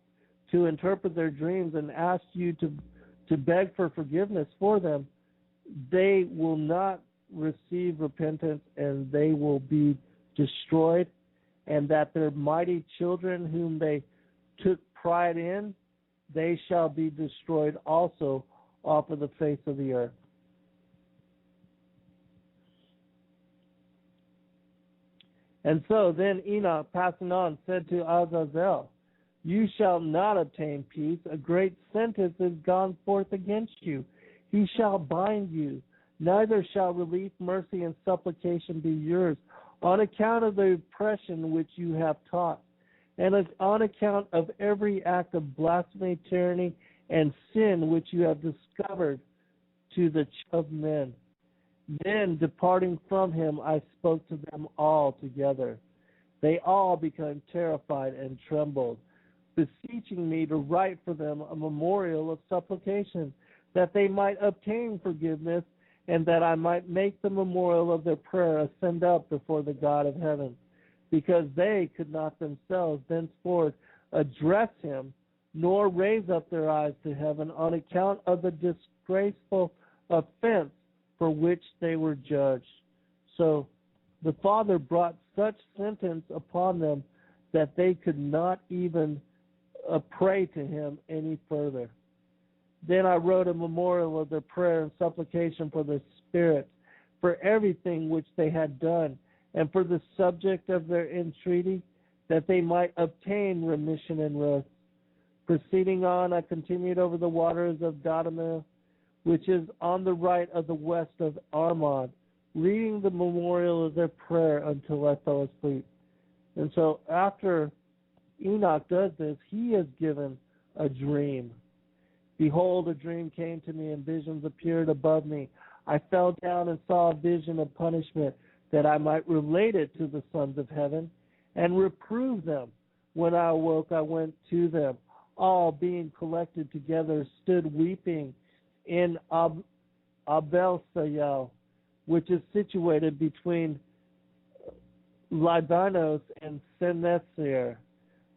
to interpret their dreams and asked you to beg for forgiveness for them, they will not receive repentance and they will be destroyed, and that their mighty children whom they took pride in, they shall be destroyed also off of the face of the earth. And so then Enoch, passing on, said to Azazel, you shall not obtain peace. A great sentence is gone forth against you. He shall bind you. Neither shall relief, mercy, and supplication be yours, on account of the oppression which you have taught, and on account of every act of blasphemy, tyranny, and sin which you have discovered to the of men. Then, departing from him, I spoke to them all together. They all became terrified and trembled, beseeching me to write for them a memorial of supplication, that they might obtain forgiveness, and that I might make the memorial of their prayer ascend up before the God of heaven, because they could not themselves thenceforth address him, nor raise up their eyes to heaven on account of the disgraceful offense for which they were judged. So the Father brought such sentence upon them that they could not even pray to him any further. Then I wrote a memorial of their prayer and supplication for the spirits, for everything which they had done, and for the subject of their entreaty, that they might obtain remission and rest. Proceeding on, I continued over the waters of Dodoma, which is on the right of the west of Armad, reading the memorial of their prayer until I fell asleep. And so after Enoch does this, he is given a dream. Behold, a dream came to me, and visions appeared above me. I fell down and saw a vision of punishment, that I might relate it to the sons of heaven and reprove them. When I awoke, I went to them. All being collected together stood weeping in Abel-Sayal, which is situated between Libanos and Senethir,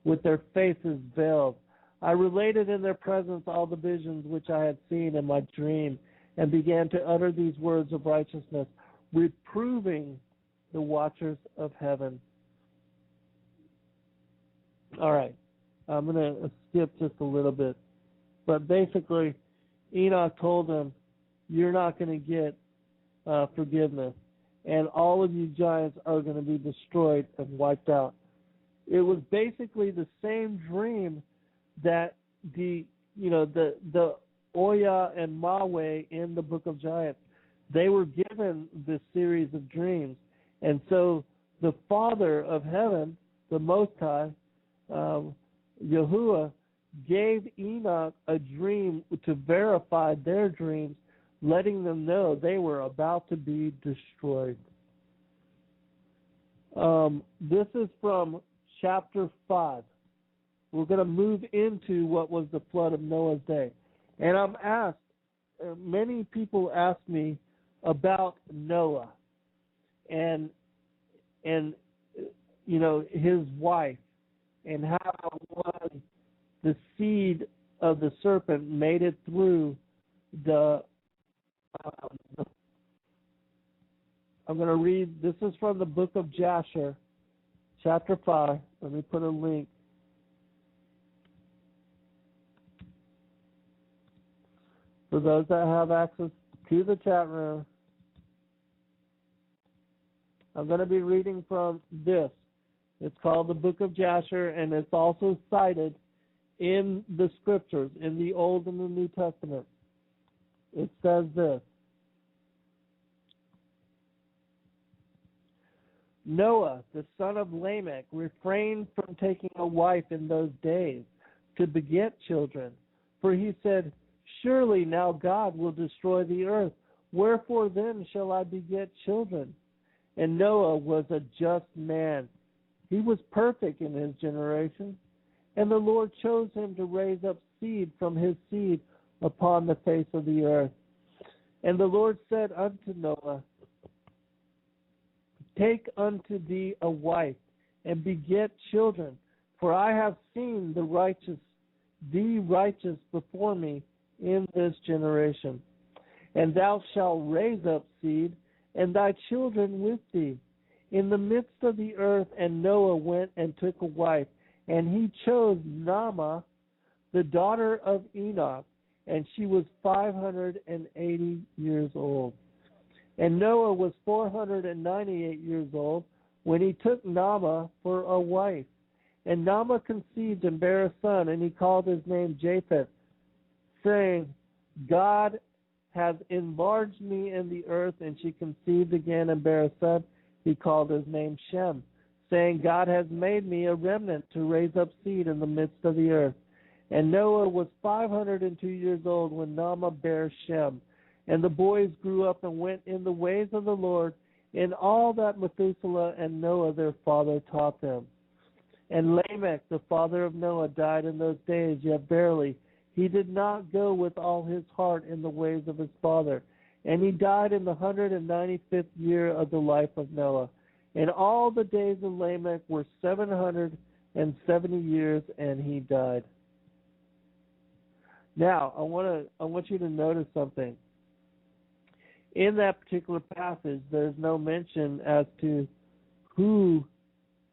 with their faces veiled. I related in their presence all the visions which I had seen in my dream, and began to utter these words of righteousness, reproving the watchers of heaven. All right, I'm going to skip just a little bit. But basically, Enoch told them, you're not going to get forgiveness, and all of you giants are going to be destroyed and wiped out. It was basically the same dream that the Oya and Mawe in the Book of Giants, they were given this series of dreams. And so the Father of Heaven, the Most High, Yahuwah, gave Enoch a dream to verify their dreams, letting them know they were about to be destroyed. This is from chapter 5. We're going to move into what was the flood of Noah's day. And I'm asked, many people ask me about Noah and his wife, and how the seed of the serpent made it through the I'm going to read, this is from the book of Jasher, chapter 5. Let me put a link. For those that have access to the chat room, I'm going to be reading from this. It's called the Book of Jasher, and it's also cited in the Scriptures, in the Old and the New Testament. It says this: Noah, the son of Lamech, refrained from taking a wife in those days to beget children, for he said, surely now God will destroy the earth. Wherefore then shall I beget children? And Noah was a just man. He was perfect in his generation. And the Lord chose him to raise up seed from his seed upon the face of the earth. And the Lord said unto Noah, Take unto thee a wife, and beget children, for I have seen thee righteous before me in this generation. And thou shalt raise up seed, and thy children with thee, in the midst of the earth. And Noah went and took a wife, and he chose Naamah, the daughter of Enoch, and she was 580 years old. And Noah was 498 years old when he took Naamah for a wife. And Naamah conceived and bare a son, and he called his name Japheth, saying, God hath enlarged me in the earth. And she conceived again and bare a son. He called his name Shem, saying, God has made me a remnant to raise up seed in the midst of the earth. And Noah was 502 years old when Naamah bare Shem. And the boys grew up and went in the ways of the Lord, in all that Methuselah and Noah their father taught them. And Lamech, the father of Noah, died in those days, yet barely. He did not go with all his heart in the ways of his father. And he died in the 195th year of the life of Noah. And all the days of Lamech were 770 years, and he died. Now, I want you to notice something. In that particular passage, there's no mention as to who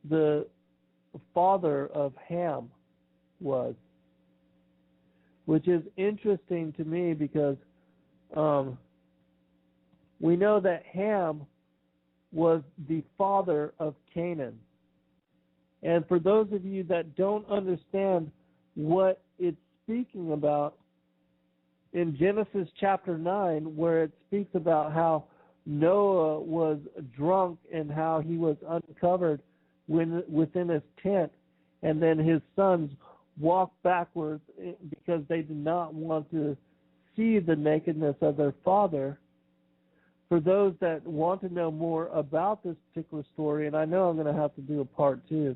the father of Ham was, which is interesting to me because we know that Ham was the father of Canaan. And for those of you that don't understand what it's speaking about, in Genesis chapter 9, where it speaks about how Noah was drunk and how he was uncovered within his tent, and then his sons walked backwards because they did not want to see the nakedness of their father. For those that want to know more about this particular story, and I know I'm going to have to do a part 2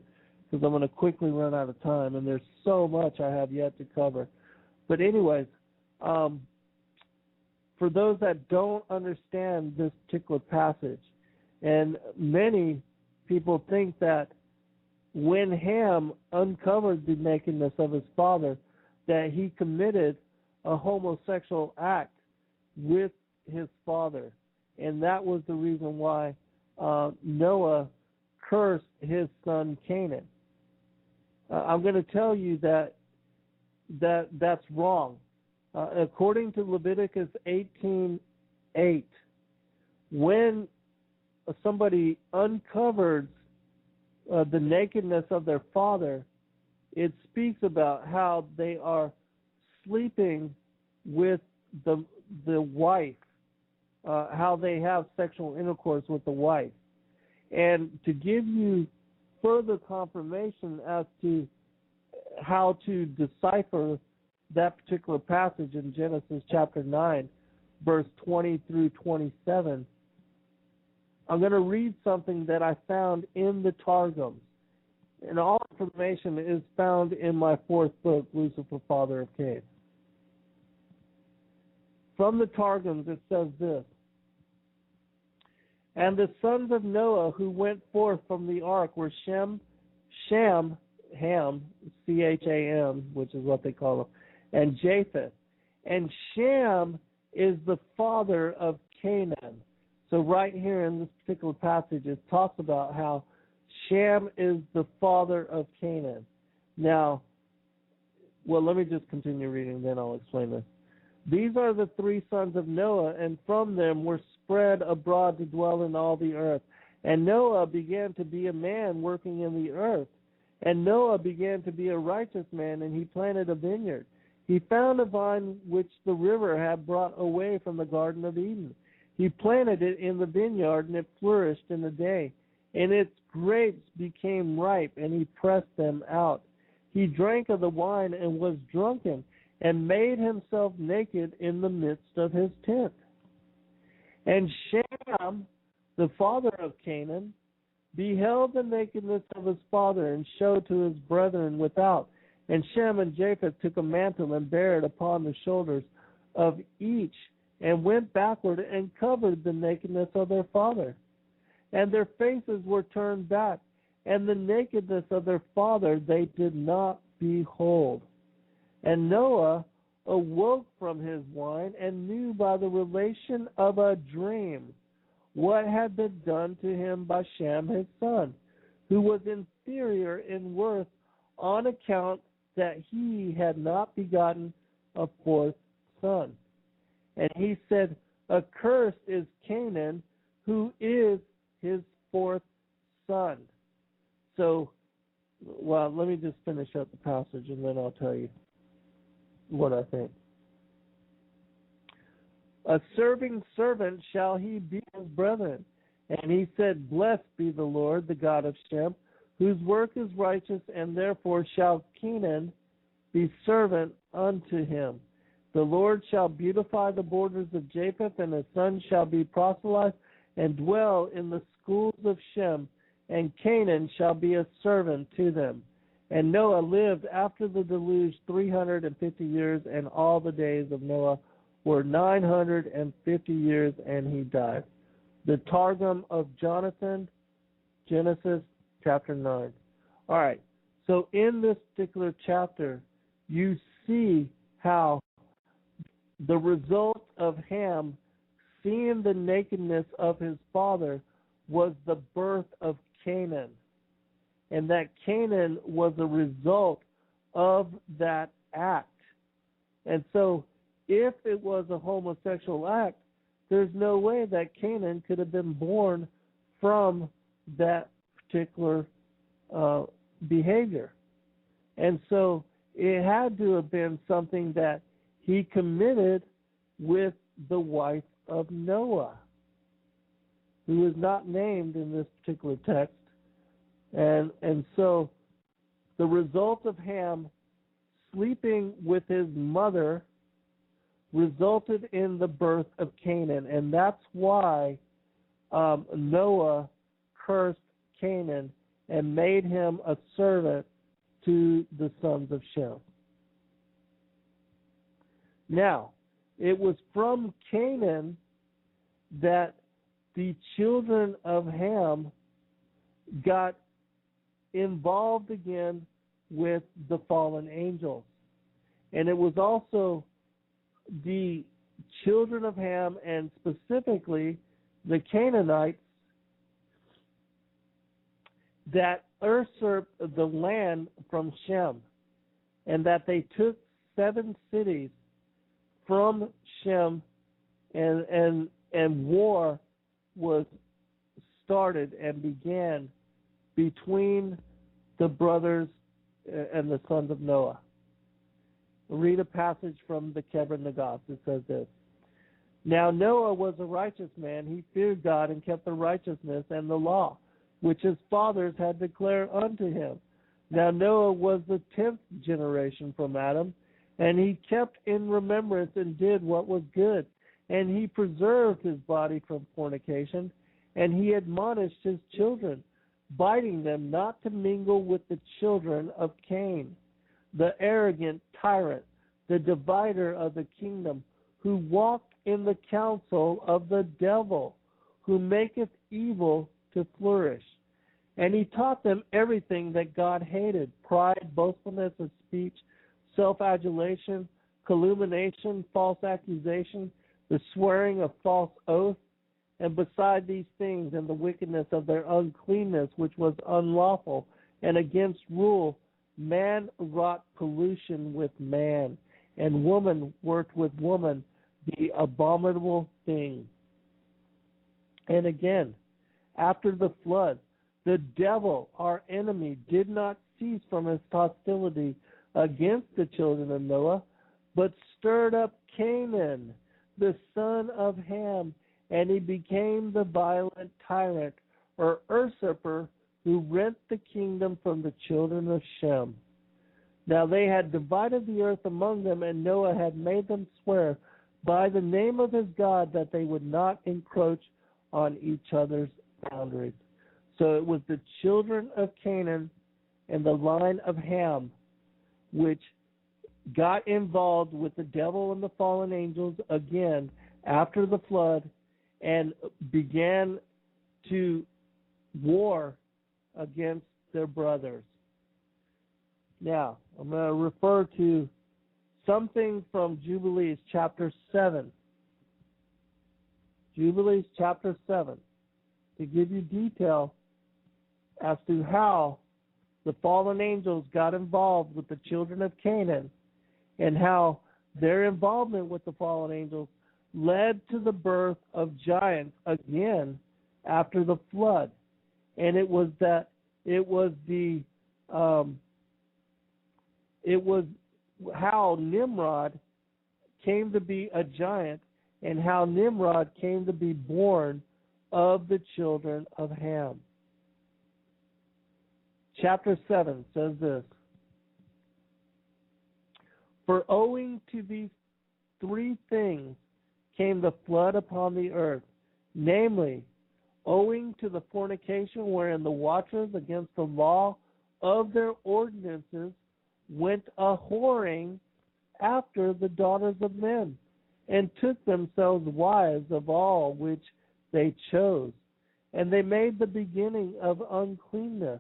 because I'm going to quickly run out of time, and there's so much I have yet to cover. But anyways, for those that don't understand this particular passage, and many people think that when Ham uncovered the nakedness of his father, that he committed a homosexual act with his father. And that was the reason why Noah cursed his son Canaan. I'm going to tell you that's wrong. According to Leviticus 18:8, when somebody uncovers the nakedness of their father, it speaks about how they are sleeping with the wife, how they have sexual intercourse with the wife. And to give you further confirmation as to how to decipher that particular passage in Genesis chapter 9, verse 20 through 27, I'm going to read something that I found in the Targums. And all information is found in my 4th book, Lucifer, Father of Caves. From the Targums, it says this: And the sons of Noah who went forth from the ark were Ham, C-H-A-M, which is what they call him, and Japheth. And Shem is the father of Canaan. So right here in this particular passage, it talks about how Shem is the father of Canaan. Now, well, let me just continue reading, then I'll explain this. These are the 3 sons of Noah, and from them were spread abroad to dwell in all the earth. And Noah began to be a man working in the earth. And Noah began to be a righteous man, and he planted a vineyard. He found a vine which the river had brought away from the Garden of Eden. He planted it in the vineyard, and it flourished in a day. And its grapes became ripe, and he pressed them out. He drank of the wine and was drunken, and made himself naked in the midst of his tent. And Shem, the father of Canaan, beheld the nakedness of his father, and showed to his brethren without. And Shem and Japheth took a mantle and bare it upon the shoulders of each, and went backward and covered the nakedness of their father. And their faces were turned back, and the nakedness of their father they did not behold. And Noah awoke from his wine and knew by the relation of a dream what had been done to him by Shem his son, who was inferior in worth on account that he had not begotten a fourth son. And he said, accursed is Canaan, who is his fourth son. So, well, let me just finish up the passage and then I'll tell you what I think. A serving servant shall he be his brethren. And he said, blessed be the Lord, the God of Shem, whose work is righteous, and therefore shall Canaan be servant unto him. The Lord shall beautify the borders of Japheth, and his sons shall be proselytes, and dwell in the schools of Shem, and Canaan shall be a servant to them. And Noah lived after the deluge 350 years, and all the days of Noah were 950 years, and he died. The Targum of Jonathan, Genesis chapter 9. All right, so in this particular chapter, you see how the result of Ham seeing the nakedness of his father was the birth of Canaan. And that Canaan was a result of that act. And so if it was a homosexual act, there's no way that Canaan could have been born from that particular behavior. And so it had to have been something that he committed with the wife of Noah, who is not named in this particular text. And so the result of Ham sleeping with his mother resulted in the birth of Canaan. And that's why Noah cursed Canaan and made him a servant to the sons of Shem. Now, it was from Canaan that the children of Ham got involved again with the fallen angels. And it was also the children of Ham, and specifically the Canaanites, that usurped the land from Shem, and that they took 7 cities from Shem, and war was started and began between the brothers and the sons of Noah. Read a passage from the Kebra Nagas. It says this: Now Noah was a righteous man. He feared God and kept the righteousness and the law, which his fathers had declared unto him. Now Noah was the 10th generation from Adam, and he kept in remembrance and did what was good. And he preserved his body from fornication, and he admonished his children, biting them not to mingle with the children of Cain, the arrogant tyrant, the divider of the kingdom, who walked in the counsel of the devil, who maketh evil to flourish. And he taught them everything that God hated: pride, boastfulness of speech, self-adulation, calumniation, false accusation, the swearing of false oath, and beside these things, and the wickedness of their uncleanness, which was unlawful, and against rule, man wrought pollution with man, and woman worked with woman, the abominable thing. And again, after the flood, the devil, our enemy, did not cease from his hostility against the children of Noah, but stirred up Canaan, the son of Ham, and he became the violent tyrant, or usurper, who rent the kingdom from the children of Shem. Now they had divided the earth among them, and Noah had made them swear by the name of his God that they would not encroach on each other's boundaries. So it was the children of Canaan and the line of Ham which got involved with the devil and the fallen angels again after the flood and began to war against their brothers. Now, I'm going to refer to something from Jubilees chapter 7. Jubilees chapter 7, to give you detail as to how the fallen angels got involved with the children of Canaan and how their involvement with the fallen angels led to the birth of giants again after the flood. And it was how Nimrod came to be a giant and how Nimrod came to be born of the children of Ham. Chapter 7 says this: For owing to these three things came the flood upon the earth, namely, owing to the fornication wherein the watchers against the law of their ordinances went a-whoring after the daughters of men, and took themselves wives of all which they chose. And they made the beginning of uncleanness.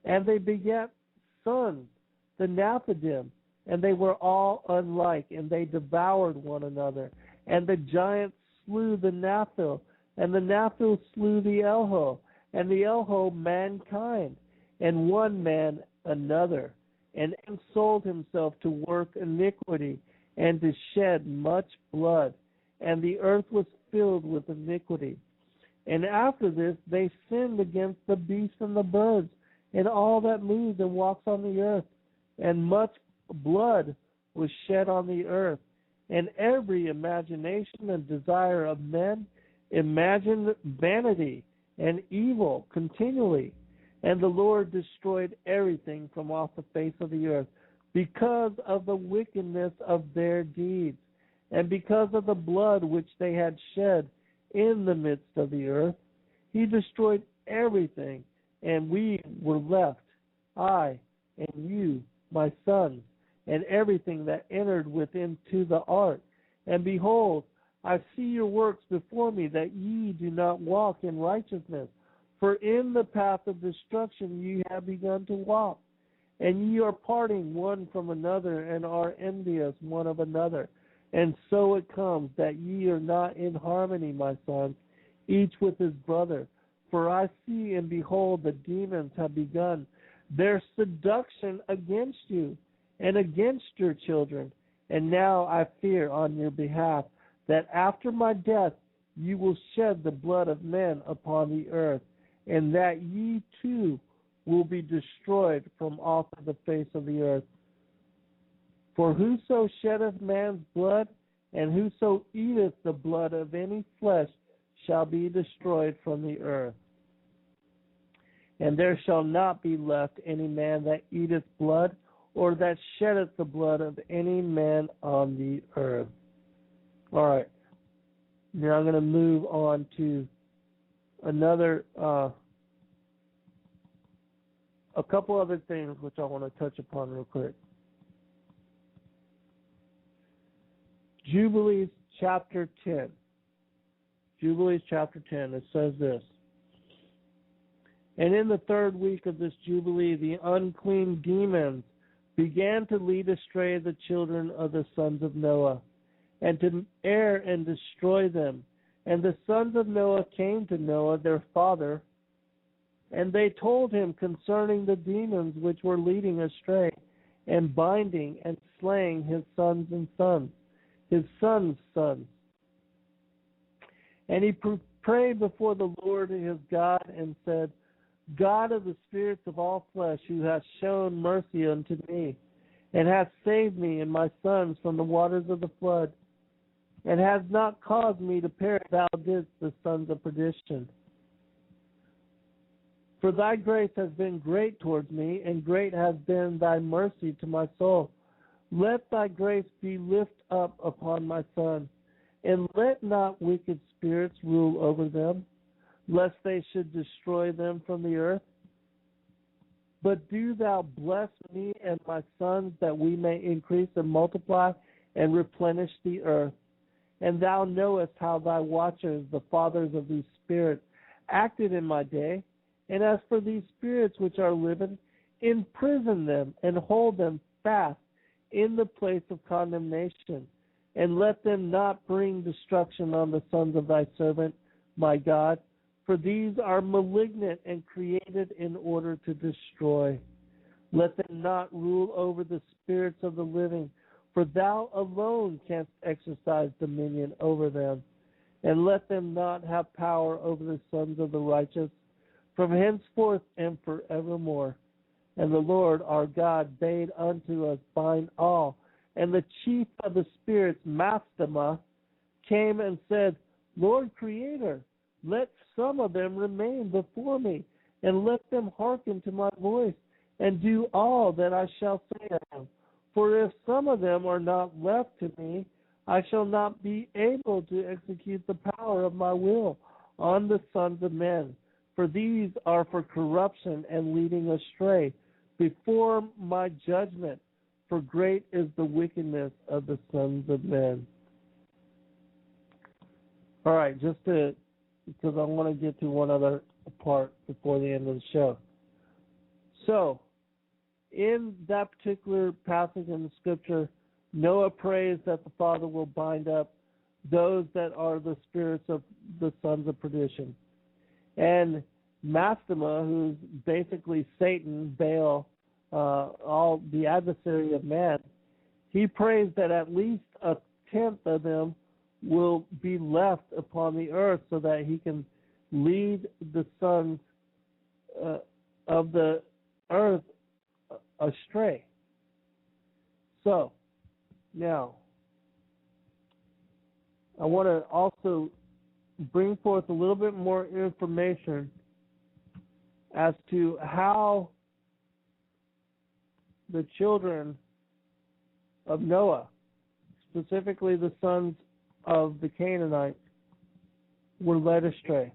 And they begat sons, the Naphidim, and they were all unlike, and they devoured one another. And the giants slew the Naphil, and the Naphil slew the Elho, and the Elho mankind, and one man another, and sold himself to work iniquity, and to shed much blood. And the earth was filled with iniquity. And after this they sinned against the beasts and the birds, and all that moves and walks on the earth. And much blood was shed on the earth. And every imagination and desire of men imagined vanity and evil continually. And the Lord destroyed everything from off the face of the earth, because of the wickedness of their deeds, and because of the blood which they had shed in the midst of the earth. He destroyed everything, and we were left, I and you, my sons, and everything that entered within to the ark. And behold, I see your works before me, that ye do not walk in righteousness. For in the path of destruction ye have begun to walk. And ye are parting one from another, and are envious one of another. And so it comes that ye are not in harmony, my sons, each with his brother. For I see and behold, the demons have begun their seduction against you, and against your children. And now I fear on your behalf, that after my death you will shed the blood of men upon the earth, and that ye too will be destroyed from off of the face of the earth. For whoso sheddeth man's blood, and whoso eateth the blood of any flesh, shall be destroyed from the earth. And there shall not be left any man that eateth blood, or that sheddeth the blood of any man on the earth. All right. Now I'm going to move on to another, a couple other things which I want to touch upon real quick. Jubilees chapter 10. Jubilees chapter 10, it says this: And in the third week of this Jubilee, the unclean demons began to lead astray the children of the sons of Noah, and to err and destroy them. And the sons of Noah came to Noah, their father, and they told him concerning the demons which were leading astray, and binding and slaying his sons and sons, his sons' sons. And he prayed before the Lord his God, and said, God of the spirits of all flesh, who hast shown mercy unto me, and hast saved me and my sons from the waters of the flood, and hast not caused me to perish, thou didst the sons of perdition. For thy grace has been great towards me, and great has been thy mercy to my soul. Let thy grace be lift up upon my sons, and let not wicked spirits rule over them, lest they should destroy them from the earth. But do thou bless me and my sons, that we may increase and multiply and replenish the earth. And thou knowest how thy watchers, the fathers of these spirits, acted in my day. And as for these spirits which are living, imprison them and hold them fast in the place of condemnation, and let them not bring destruction on the sons of thy servant, my God, for these are malignant and created in order to destroy. Let them not rule over the spirits of the living, for thou alone canst exercise dominion over them. And let them not have power over the sons of the righteous, from henceforth and forevermore. And the Lord our God bade unto us bind all. And the chief of the spirits, Mastema, came and said, Lord Creator, let some of them remain before me, and let them hearken to my voice, and do all that I shall say to them. For if some of them are not left to me, I shall not be able to execute the power of my will on the sons of men. For these are for corruption and leading astray before my judgment. For great is the wickedness of the sons of men. All right, because I want to get to one other part before the end of the show. So, in that particular passage in the scripture, Noah prays that the Father will bind up those that are the spirits of the sons of perdition. And Mastema, who's basically Satan, Baal, all the adversary of man, he prays that at least a tenth of them will be left upon the earth so that he can lead the sons of the earth astray. So, now, I want to also bring forth a little bit more information as to how the children of Noah, specifically the sons of the Canaanites, were led astray.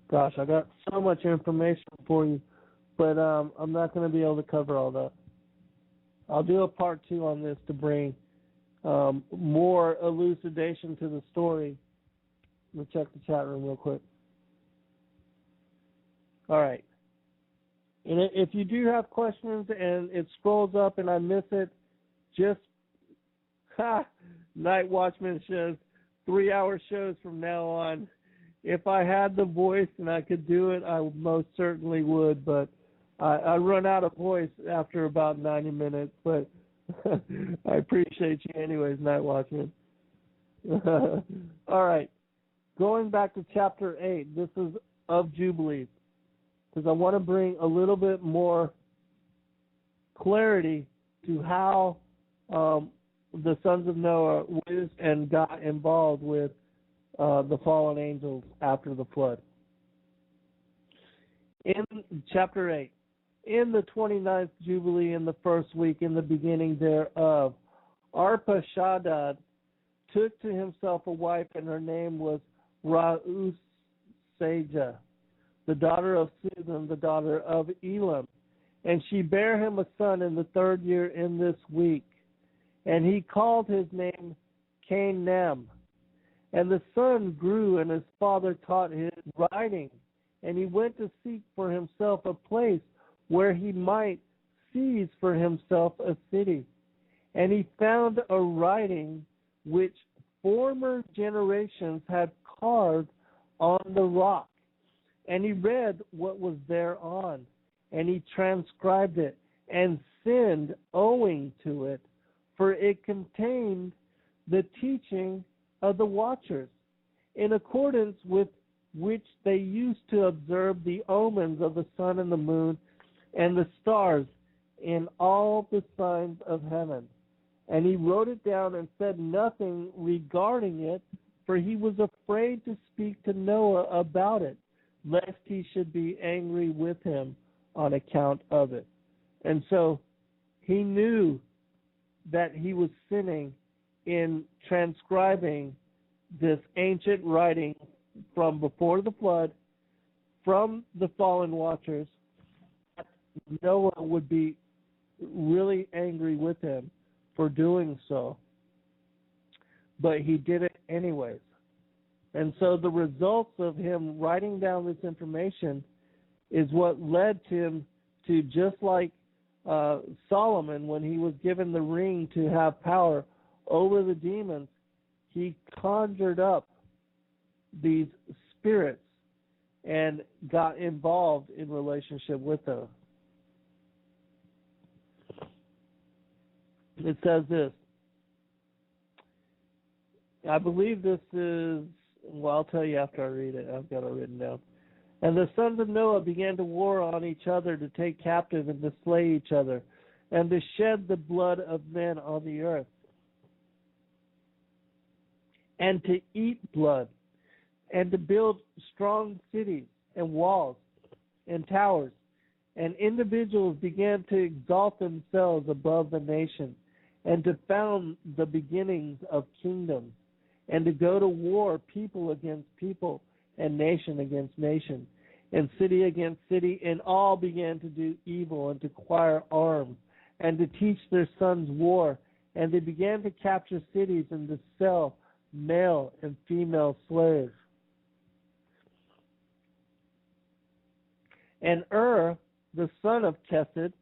Gosh, I got so much information for you, but I'm not going to be able to cover all that. I'll do a part 2 on this to bring more elucidation to the story. Let me check the chat room real quick. All right. And if you do have questions and it scrolls up and I miss it, just Night Watchman shows 3-hour shows from now on. If I had the voice and I could do it, I most certainly would, but I run out of voice after about 90 minutes, but I appreciate you anyways, Night Watchman. All right. Going back to chapter 8, this is of Jubilees, because I want to bring a little bit more clarity to how the sons of Noah went and got involved with the fallen angels after the flood. In chapter 8, in the 29th Jubilee, in the first week, in the beginning thereof, Arpachshadad took to himself a wife, and her name was Ra'usaja, the daughter of Susan, the daughter of Elam. And she bare him a son in the 3rd year in this week. And he called his name Canaan. And the son grew, and his father taught his writing. And he went to seek for himself a place where he might seize for himself a city. And he found a writing which former generations had carved on the rock. And he read what was thereon, and he transcribed it, and sinned owing to it, for it contained the teaching of the watchers, in accordance with which they used to observe the omens of the sun and the moon and the stars in all the signs of heaven. And he wrote it down and said nothing regarding it, for he was afraid to speak to Noah about it, lest he should be angry with him on account of it. And so he knew that he was sinning in transcribing this ancient writing from before the flood from the fallen watchers that Noah would be really angry with him for doing so. But he did it anyways. And so the results of him writing down this information is what led him to, just like Solomon, when he was given the ring to have power over the demons, he conjured up these spirits and got involved in relationship with them. It says this. I believe this is, well, I'll tell you after I read it. I've got it written down. And the sons of Noah began to war on each other, to take captive and to slay each other, and to shed the blood of men on the earth, and to eat blood, and to build strong cities and walls and towers. And individuals began to exalt themselves above the nation, and to found the beginnings of kingdoms, and to go to war, people against people, and nation against nation, and city against city, and all began to do evil, and to acquire arms, and to teach their sons war, and they began to capture cities, and to sell male and female slaves. And the son of Chesed,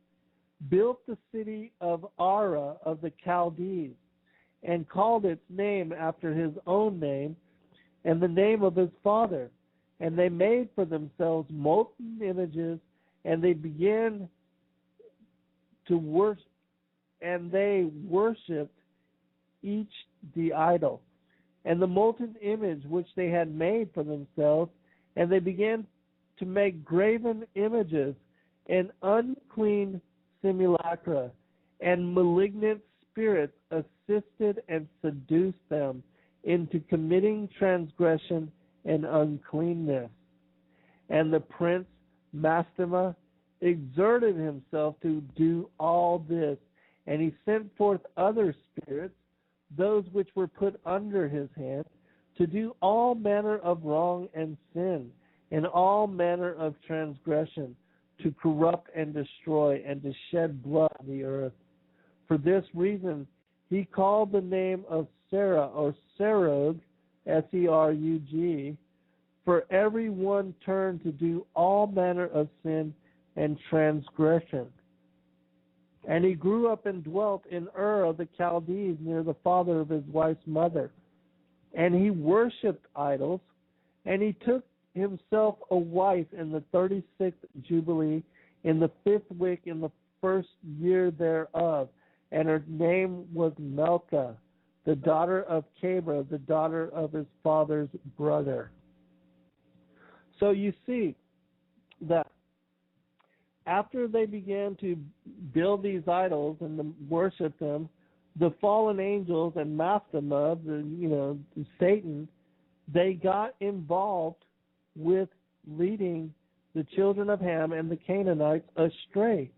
built the city of Ara of the Chaldees, and called its name after his own name and the name of his father. And they made for themselves molten images, and they began to worship, and they worshipped each the idol and the molten image which they had made for themselves, and they began to make graven images and unclean simulacra, and malignant spirits assisted and seduced them into committing transgression and uncleanness. And the prince Mastema exerted himself to do all this, and he sent forth other spirits, those which were put under his hand, to do all manner of wrong and sin, and all manner of transgression, to corrupt and destroy, and to shed blood on the earth. For this reason he called the name of Sarah, or Serug, S-E-R-U-G, for every one turned to do all manner of sin and transgression. And he grew up and dwelt in Ur of the Chaldees, near the father of his wife's mother. And he worshipped idols, and he took himself a wife in the 36th Jubilee, in the 5th week, in the 1st year thereof. And her name was Melka, the daughter of Cabra, the daughter of his father's brother. So you see that after they began to build these idols and to worship them, the fallen angels and Mastema, Satan, they got involved with leading the children of Ham and the Canaanites astray,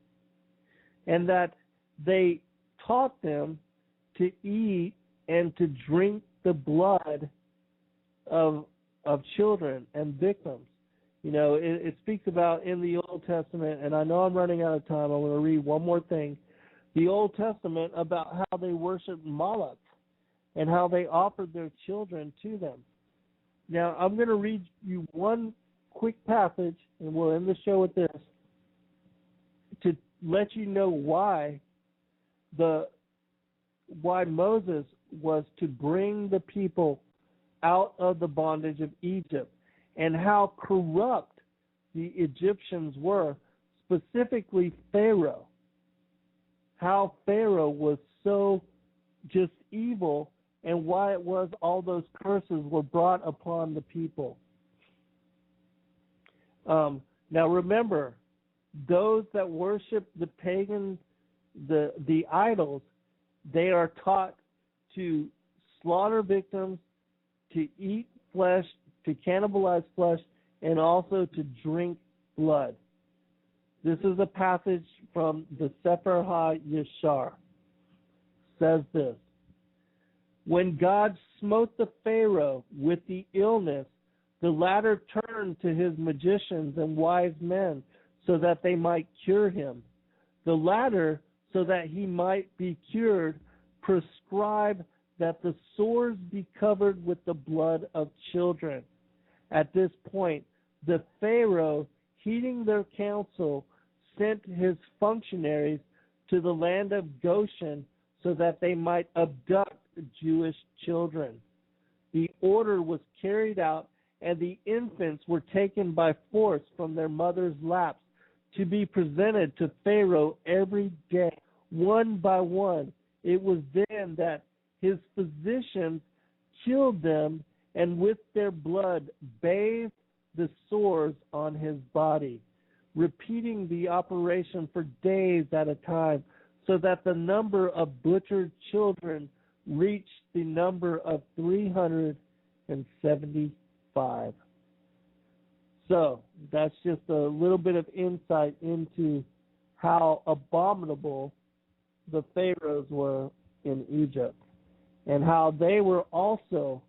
and that they taught them to eat and to drink the blood of children and victims. It speaks about in the Old Testament, and I know I'm running out of time. I'm going to read one more thing. The Old Testament about how they worshiped Moloch and how they offered their children to them. Now, I'm going to read you one quick passage, and we'll end the show with this, to let you know why Moses was to bring the people out of the bondage of Egypt, and how corrupt the Egyptians were, specifically Pharaoh. How Pharaoh was so just evil, and why it was all those curses were brought upon the people. Now remember, those that worship the pagans, the idols, they are taught to slaughter victims, to eat flesh, to cannibalize flesh, and also to drink blood. This is a passage from the Sefer HaYeshar. Says this: when God smote the Pharaoh with the illness, The latter turned to his magicians and wise men so that they might cure him. The latter, so that he might be cured, prescribed that the sores be covered with the blood of children. At this point, the Pharaoh, heeding their counsel, sent his functionaries to the land of Goshen so that they might abduct Jewish children. The order was carried out, and the infants were taken by force from their mothers' laps to be presented to Pharaoh every day, one by one. It was then that his physicians killed them, and with their blood bathed the sores on his body, repeating the operation for days at a time, so that the number of butchered children reached the number of 375. So that's just a little bit of insight into how abominable the pharaohs were in Egypt, and how they were also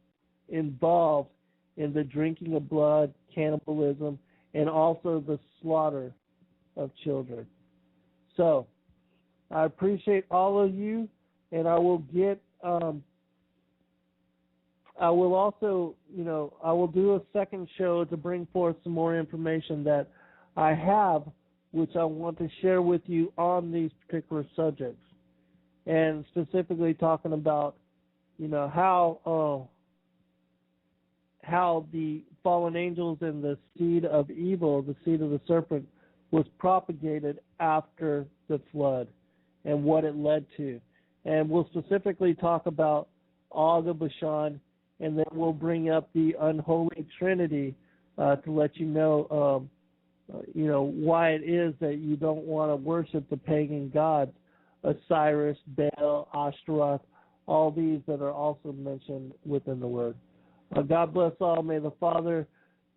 involved in the drinking of blood, cannibalism, and also the slaughter of children. So I appreciate all of you, and I will get I will also, I will do a second show to bring forth some more information that I have, which I want to share with you on these particular subjects, and specifically talking about, how the fallen angels and the seed of evil, the seed of the serpent, was propagated after the flood and what it led to. And we'll specifically talk about Og of Bashan, and then we'll bring up the unholy trinity to let you know, why it is that you don't want to worship the pagan gods, Osiris, Baal, Ashtaroth, all these that are also mentioned within the Word. God bless all. May the Father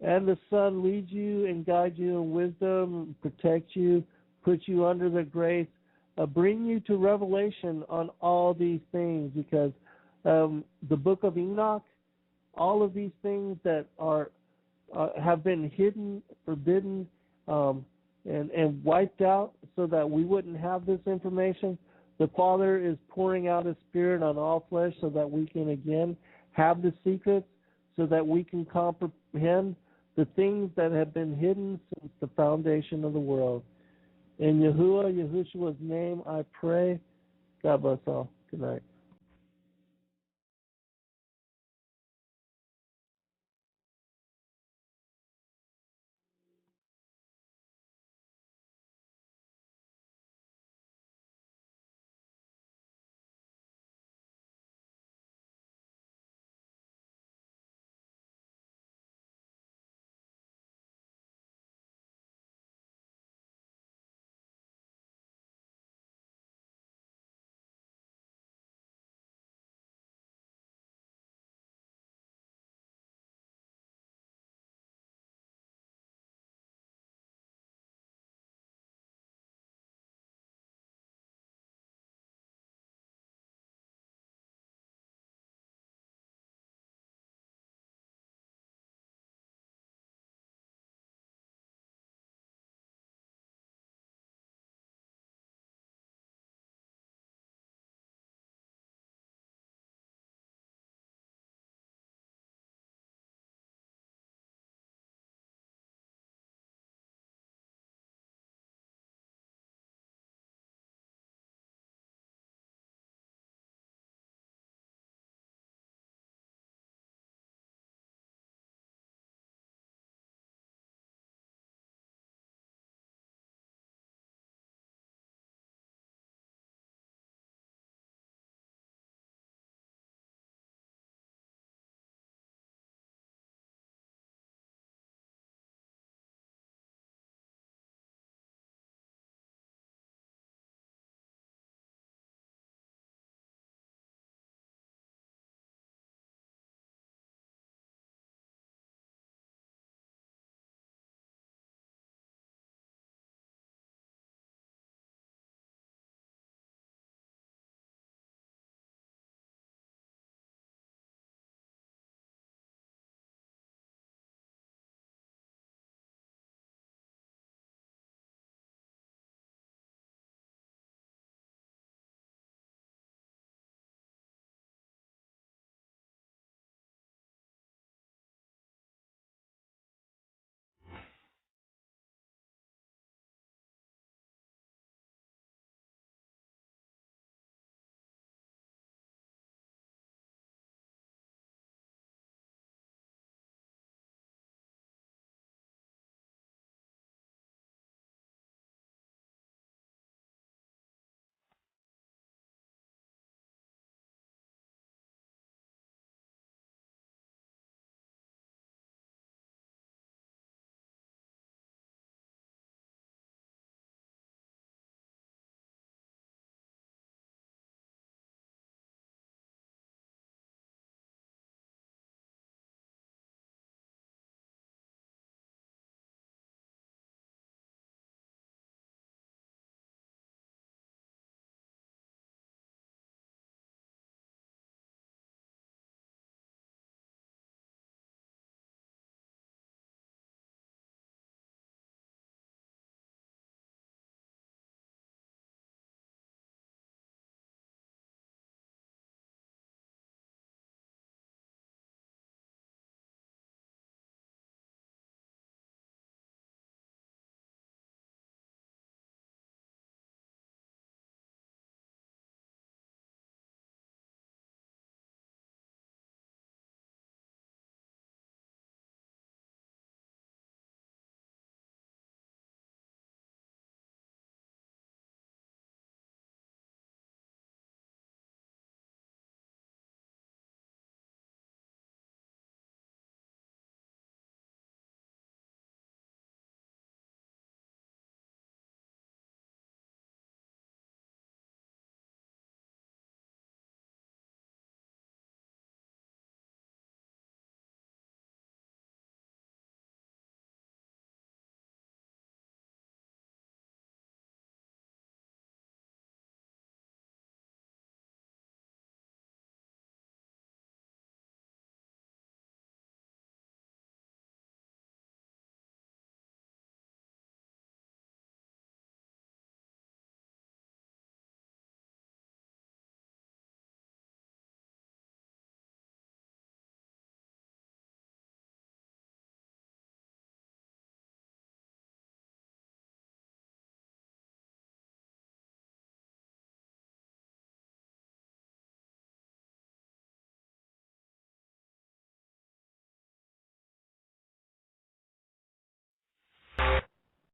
and the Son lead you and guide you in wisdom, protect you, put you under the grace, bring you to revelation on all these things, because the Book of Enoch, all of these things that are have been hidden, forbidden, and wiped out so that we wouldn't have this information. The Father is pouring out His Spirit on all flesh so that we can again have the secrets, so that we can comprehend the things that have been hidden since the foundation of the world. In Yahushua's name I pray. God bless all. Good night.